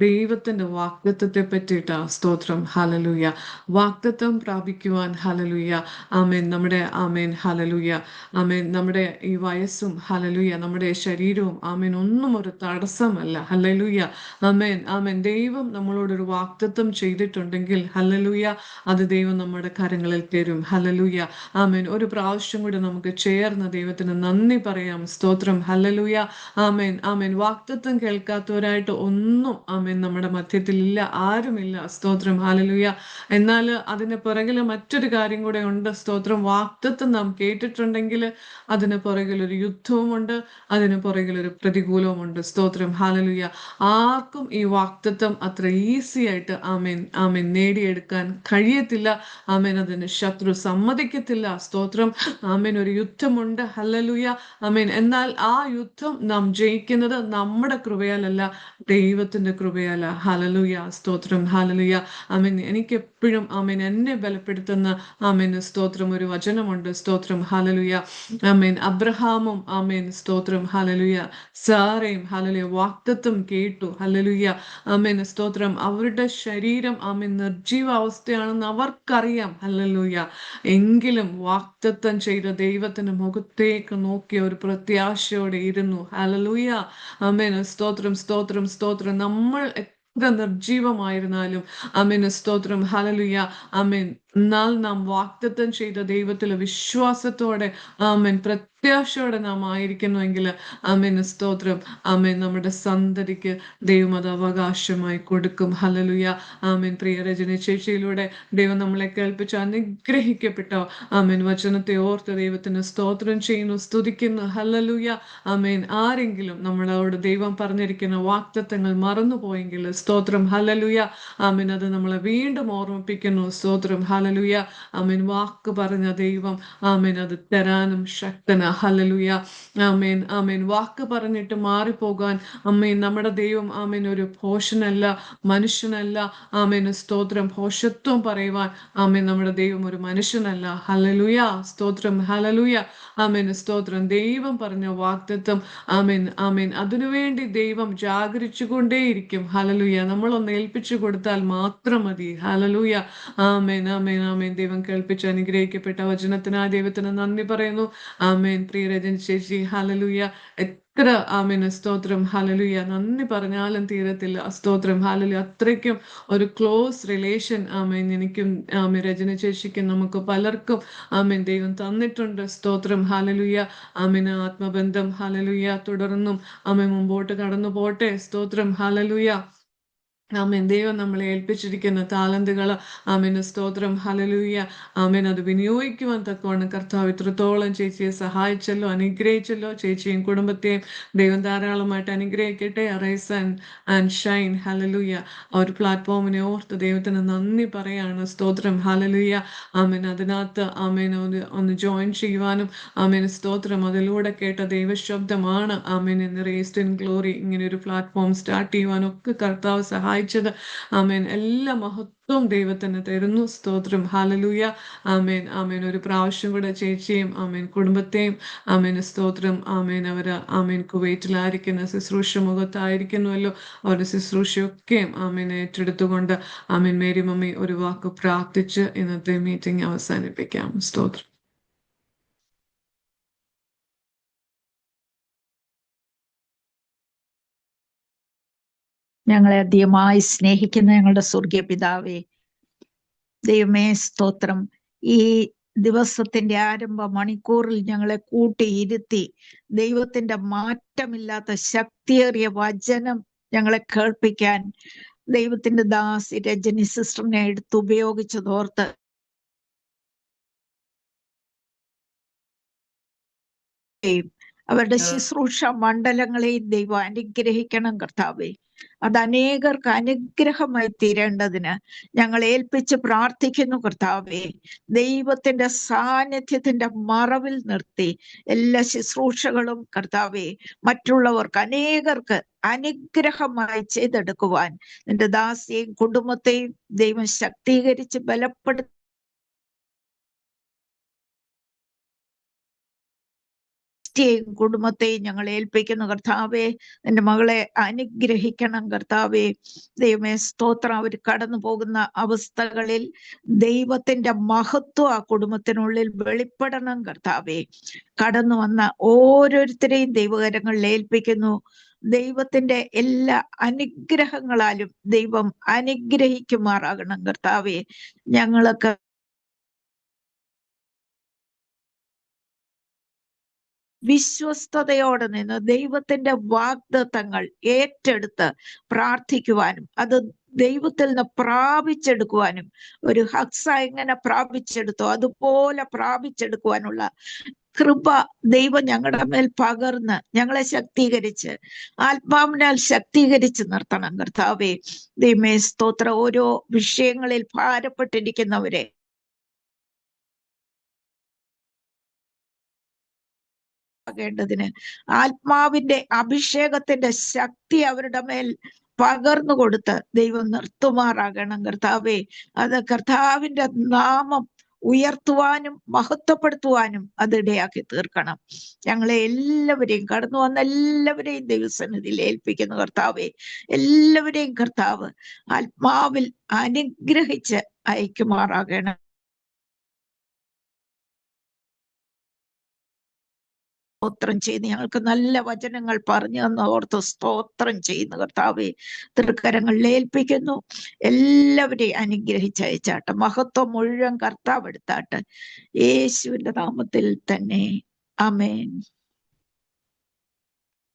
B: ദൈവത്തിന്റെ വാഗ്ദത്തത്തെ പറ്റിയിട്ടാ. സ്തോത്രം. ഹല്ലേലൂയ. വാഗ്ദത്തം പ്രാപിക്കുവാൻ ഹല്ലേലൂയ ആമേൻ നമ്മുടെ ആമേൻ ഹല്ലേലൂയ ആമേൻ നമ്മുടെ ഈ വയസ്സും ഹല്ലേലൂയ നമ്മുടെ ശരീരവും ആമേൻ ഒന്നും ഒരു തടസ്സമല്ല. ഹല്ലേലൂയ. ആമേൻ. ആമേൻ. ദൈവം നമ്മളോട് ഒരു വാഗ്ദത്തം ചെയ്തിട്ടുണ്ടെങ്കിൽ ഹല്ലേലൂയ അത് ദൈവം നമ്മുടെ കരങ്ങളിൽ തരും. ഹല്ലേലൂയ. ആമേൻ. ഒരു പ്രാവശ്യം കൂടി നമുക്ക് ചേർന്ന് ദൈവത്തിന് നന്ദി പറയാം. സ്തോത്രം. ഹല്ലേലൂയ. ആമേൻ. ആമേൻ. വാഗ്ദത്തം കേൾക്കാത്തവരായിട്ട് ഒന്നും ആമേൻ നമ്മുടെ മധ്യത്തിൽ ഇല്ല, ആരുമില്ല. സ്തോത്രം. ഹല്ലേലൂയ. എന്നാൽ അതിന് പുറകിൽ മറ്റൊരു കാര്യം കൂടെ ഉണ്ട്. സ്തോത്രം. വാഗ്ദത്തം നാം കേട്ടിട്ടുണ്ടെങ്കിൽ അതിന് പുറകിൽ ഒരു യുദ്ധവുമുണ്ട്, അതിന് പുറകിൽ ഒരു പ്രതികൂലവുമുണ്ട്. സ്തോത്രം. ഹല്ലേലൂയ. ആർക്കും ഈ വാഗ്ദത്തം അത്ര ഈസി ആയിട്ട് ആമേൻ ആമേൻ നേടിയെടുക്കാൻ കഴിയത്തില്ല. ആമേൻ. അതിന് ശത്രു സമ്മതിക്കത്തില്ല. സ്തോത്രം. ആമേൻ. ഒരു യുദ്ധമുണ്ട്. ഹല്ലേലൂയ. ആമേൻ. എന്നാൽ ആ യുദ്ധം നാം ജയിക്കുന്നത് നമ്മുടെ കൃപയാലല്ല, ദൈവത്തിന്റെ കൃപയാല. ഹല്ലേലൂയ. സ്തോത്രം. ഹല്ലേലൂയ. ആമേൻ. എനിക്ക് എപ്പോഴും ആമേൻ എന്നെ ബലപ്പെടുത്തുന്ന ആമേൻ സ്തോത്രം ഒരു വചനമുണ്ട്. സ്തോത്രം. ഹല്ലേലൂയ. ആമേൻ. അബ്രഹാമും ആമേൻ സ്തോത്രം ഹല്ലേലൂയ സാറയും ഹല്ലേലൂയ വാഗ്ദത്തം കേട്ടു. ഹല്ലേലൂയ. ആമേൻ സ്തോത്രം. അവരുടെ ശരീരം ആമേൻ നിർജീവാവസ്ഥയാണെന്ന് അവർക്കറിയാം. ഹല്ലേലൂയ. എങ്കിലും വാഗ്ദത്തം ചെയ്ത ദൈവത്തിന്റെ മുഖത്തേക്ക് നോക്കിയ ഒരു പ്രത്യാശയോടെ ഇരുന്നു. ഹല്ലേലൂയ. ആമേൻ. സ്തോത്രം. സ്തോത്രം. സ്തോത്രം. നമ്മൾ എത്ര നിർജീവമായിരുന്നാലും ആമേൻ സ്തോത്രം. ഹല്ലേലൂയ. ആമേൻ. എന്നാൽ നാം വാഗ്ദത്തം ചെയ്ത ദൈവത്തിൽ വിശ്വാസത്തോടെ ആമേൻ പ്രത്യാശയോടെ നാം ആയിരിക്കുന്നുവെങ്കിൽ ആമേൻ സ്തോത്രം. ആമേൻ. നമ്മുടെ സന്തതിക്ക് ദൈവം അത് അവകാശമായി കൊടുക്കും. ഹല്ലേലൂയ. ആമേൻ. പ്രിയ രചന ചേച്ചിയിലൂടെ ദൈവം നമ്മളെ കേൾപ്പിച്ച് അനുഗ്രഹിക്കപ്പെട്ട ആമേൻ വചനത്തെ ഓർത്ത് ദൈവത്തിന് സ്തോത്രം ചെയ്യുന്നു, സ്തുതിക്കുന്നു. ഹല്ലേലൂയ. ആമേൻ. ആരെങ്കിലും നമ്മളോട് ദൈവം പറഞ്ഞിരിക്കുന്ന വാഗ്ദത്തങ്ങൾ മറന്നുപോയെങ്കിൽ സ്തോത്രം. ഹല്ലേലൂയ. ആമേൻ. അത് നമ്മളെ വീണ്ടും ഓർമ്മിപ്പിക്കുന്നു. സ്തോത്രം. ഹല്ലേലൂയ. ആമേൻ. വാക്ക് പറഞ്ഞ ദൈവം ആമേൻ അത് തരാനും ശക്തന. ഹല്ലേലൂയ. ആമേൻ. ആമേൻ. വാക്ക് പറഞ്ഞിട്ട് മാറിപ്പോകാൻ അമ്മേൻ നമ്മുടെ ദൈവം ആമേൻ ഒരു ഭോഷനല്ല, മനുഷ്യനല്ല. ആമേൻ. സ്തോത്രം. ഭോഷത്വം പറയുവാൻ ആമേൻ നമ്മുടെ ദൈവം ഒരു മനുഷ്യനല്ല. ഹല്ലേലൂയ. സ്തോത്രം. ഹല്ലേലൂയ. ആമേൻ. സ്തോത്രം. ദൈവം പറഞ്ഞ വാഗ്ദത്തം ആമേൻ ആമേൻ അതിനുവേണ്ടി ദൈവം ജാഗരിച്ചുകൊണ്ടേയിരിക്കും. ഹല്ലേലൂയ. നമ്മളൊന്ന് ഏൽപ്പിച്ചു കൊടുത്താൽ മാത്രം മതി. ഹല്ലേലൂയ. ആമേൻ ആമേൻ ആമേൻ. ദൈവം കേൾപ്പിച്ച് അനുഗ്രഹിക്കപ്പെട്ട വചനത്തിനായി ദൈവത്തിന് നന്ദി പറയുന്നു. ആമേൻ. പ്രിയ രജനി ചേച്ചി, ഹല്ലേലൂയ. എത്ര ആമേൻ സ്തോത്രം. ഹല്ലേലൂയ. നന്ദി പറഞ്ഞാലും തീരത്തില്ല. സ്തോത്രം. ഹല്ലേലൂയ. അത്രയ്ക്കും ഒരു ക്ലോസ് റിലേഷൻ ആമേൻ എനിക്കും ആമേൻ രജനി ചേച്ചിക്കും നമുക്ക് പലർക്കും ആമേൻ ദൈവം തന്നിട്ടുണ്ട്. സ്തോത്രം. ഹല്ലേലൂയ. ആമേൻ. ആത്മബന്ധം ഹല്ലേലൂയ തുടർന്നും ആമേൻ മുമ്പോട്ട് കടന്നു പോട്ടെ. സ്തോത്രം. ഹല്ലേലൂയ. ആമേൻ. ദൈവം നമ്മളെ ഏൽപ്പിച്ചിരിക്കുന്ന താലന്തുകൾ ആമേൻ സ്തോത്രം. ഹല്ലേലൂയ. ആമേൻ അത് വിനിയോഗിക്കുവാൻ തക്കവണ്ണം കർത്താവ് ഇത്രത്തോളം ചേച്ചിയെ സഹായിച്ചല്ലോ, അനുഗ്രഹിച്ചല്ലോ. ചേച്ചിയും കുടുംബത്തെയും ദൈവം ധാരാളമായിട്ട് അനുഗ്രഹിക്കട്ടെ. Arise and shine. ഹല്ലേലൂയ. ആ ഒരു പ്ലാറ്റ്ഫോമിനെ ഓർത്ത് ദൈവത്തിന് നന്ദി പറയാണ്. സ്തോത്രം. ഹല്ലേലൂയ. ആമേൻ. അതിനകത്ത് ആമേൻ ഒന്ന് ജോയിൻ ചെയ്യുവാനും ആമേൻ സ്തോത്രം അതിലൂടെ കേട്ട ദൈവശബ്ദമാണ് ആമേൻ ഇന്ന് റേസ്ഡ് ഇൻ ഗ്ലോറി ഇങ്ങനെ ഒരു പ്ലാറ്റ്ഫോം സ്റ്റാർട്ട് ചെയ്യുവാനും ഒക്കെ കർത്താവ് സഹായിച്ചത്. ആമേൻ. എല്ലാ മഹത്വം ദൈവത്തിന് തരുന്നു. സ്തോത്രം. ഹല്ലേലൂയ. ആമേൻ ആമേൻ. ഒരു പ്രാവശ്യം കൂടെ ചേച്ചിയും ആമേൻ കുടുംബത്തെയും ആമേൻ സ്തോത്രം. ആമേൻ അവര് ആമേൻ കുവൈറ്റിലായിരിക്കുന്ന ശുശ്രൂഷ മുഖത്തായിരിക്കുന്നുവല്ലോ. അവരുടെ ശുശ്രൂഷയൊക്കെയും ആമേൻ ഏറ്റെടുത്തുകൊണ്ട് ആമേൻ മേരി മമ്മി ഒരു വാക്ക് പ്രാർത്ഥിച്ച് ഇന്നത്തെ മീറ്റിംഗ് അവസാനിപ്പിക്കാം. സ്തോത്രം.
C: ഞങ്ങളെ അധികമായി സ്നേഹിക്കുന്ന ഞങ്ങളുടെ സ്വർഗീയ പിതാവേ, ദൈവമേ സ്തോത്രം. ഈ ദിവസത്തിന്റെ ആരംഭ മണിക്കൂറിൽ ഞങ്ങളെ കൂട്ടിയിരുത്തി ദൈവത്തിന്റെ മാറ്റമില്ലാത്ത ശക്തിയേറിയ വചനം ഞങ്ങളെ കേൾപ്പിക്കാൻ ദൈവത്തിന്റെ ദാസി രജനി സിസ്റ്ററിനെ എടുത്ത് ഉപയോഗിച്ചതോർത്ത് അവരുടെ ശുശ്രൂഷ മണ്ഡലങ്ങളെയും ദൈവം അനുഗ്രഹിക്കണം കർത്താവേ. അത് അനേകർക്ക് അനുഗ്രഹമായി തീരേണ്ടതിന് ഞങ്ങൾ ഏൽപ്പിച്ച് പ്രാർത്ഥിക്കുന്നു കർത്താവേ. ദൈവത്തിന്റെ സാന്നിധ്യത്തിന്റെ മറവിൽ നിർത്തി എല്ലാ ശുശ്രൂഷകളും കർത്താവേ മറ്റുള്ളവർക്ക് അനേകർക്ക് അനുഗ്രഹമായി ചെയ്തെടുക്കുവാൻ നിന്റെ ദാസിയെയും കുടുംബത്തെയും ദൈവം ശക്തീകരിച്ച് ബലപ്പെടുത്തി കുടുംബത്തെയും ഞങ്ങൾ ഏൽപ്പിക്കുന്നു കർത്താവേ. നിന്റെ മകളെ അനുഗ്രഹിക്കണം കർത്താവേ. ദൈവമേ സ്തോത്രം. അവർ കടന്നു പോകുന്ന അവസ്ഥകളിൽ ദൈവത്തിന്റെ മഹത്വം ആ കുടുംബത്തിനുള്ളിൽ വെളിപ്പെടണം കർത്താവേ. കടന്നു വന്ന ഓരോരുത്തരെയും ദൈവകരങ്ങളിൽ ഏൽപ്പിക്കുന്നു. ദൈവത്തിന്റെ എല്ലാ അനുഗ്രഹങ്ങളാലും ദൈവം അനുഗ്രഹിക്കുമാറാകണം കർത്താവേ. ഞങ്ങളൊക്കെ വിശ്വസ്തയോടെ നിന്ന് ദൈവത്തിന്റെ വാഗ്ദത്തങ്ങൾ ഏറ്റെടുത്ത് പ്രാർത്ഥിക്കുവാനും അത് ദൈവത്തിൽ നിന്ന് പ്രാപിച്ചെടുക്കുവാനും, ഒരു ഹക്സ എങ്ങനെ പ്രാപിച്ചെടുത്തോ അതുപോലെ പ്രാപിച്ചെടുക്കുവാനുള്ള കൃപ ദൈവം ഞങ്ങളുടെ മേൽ പകർന്ന് ഞങ്ങളെ ശക്തീകരിച്ച് ആത്മാവിനാൽ ശക്തീകരിച്ച് നിർത്തണം കർത്താവേ. ദൈവമേ സ്തോത്ര. ഓരോ വിഷയങ്ങളിൽ ഭാരപ്പെട്ടിരിക്കുന്നവരെ േണ്ടതിന് ആത്മാവിന്റെ അഭിഷേകത്തിന്റെ ശക്തി അവരുടെ മേൽ പകർന്നു കൊടുത്ത് ദൈവം നിർത്തുമാറാകണം കർത്താവേ. അത് കർത്താവിന്റെ നാമം ഉയർത്തുവാനും മഹത്വപ്പെടുത്തുവാനും അതിടയാക്കി തീർക്കണം. ഞങ്ങളെ എല്ലാവരെയും കടന്നു വന്ന എല്ലാവരെയും ദൈവസന്നിധിയിൽ ഏൽപ്പിക്കുന്നു കർത്താവേ. എല്ലാവരെയും കർത്താവ് ആത്മാവിൽ അനുഗ്രഹിച്ച് അയക്കുമാറാകണം. സ്തോത്രം ചെയ്യുന്നു. ഞങ്ങൾക്ക് നല്ല വചനങ്ങൾ പറഞ്ഞു തന്ന ഓർത്ത് സ്തോത്രം ചെയ്യുന്നു കർത്താവെ. തൃക്കരങ്ങളിൽ ഏൽപ്പിക്കുന്നു. എല്ലാവരെയും അനുഗ്രഹിച്ചയച്ചാട്ടെ. മഹത്വം മുഴുവൻ കർത്താവ് എടുത്താട്ടെ. യേശുവിന്റെ നാമത്തിൽ തന്നെ ആമേൻ.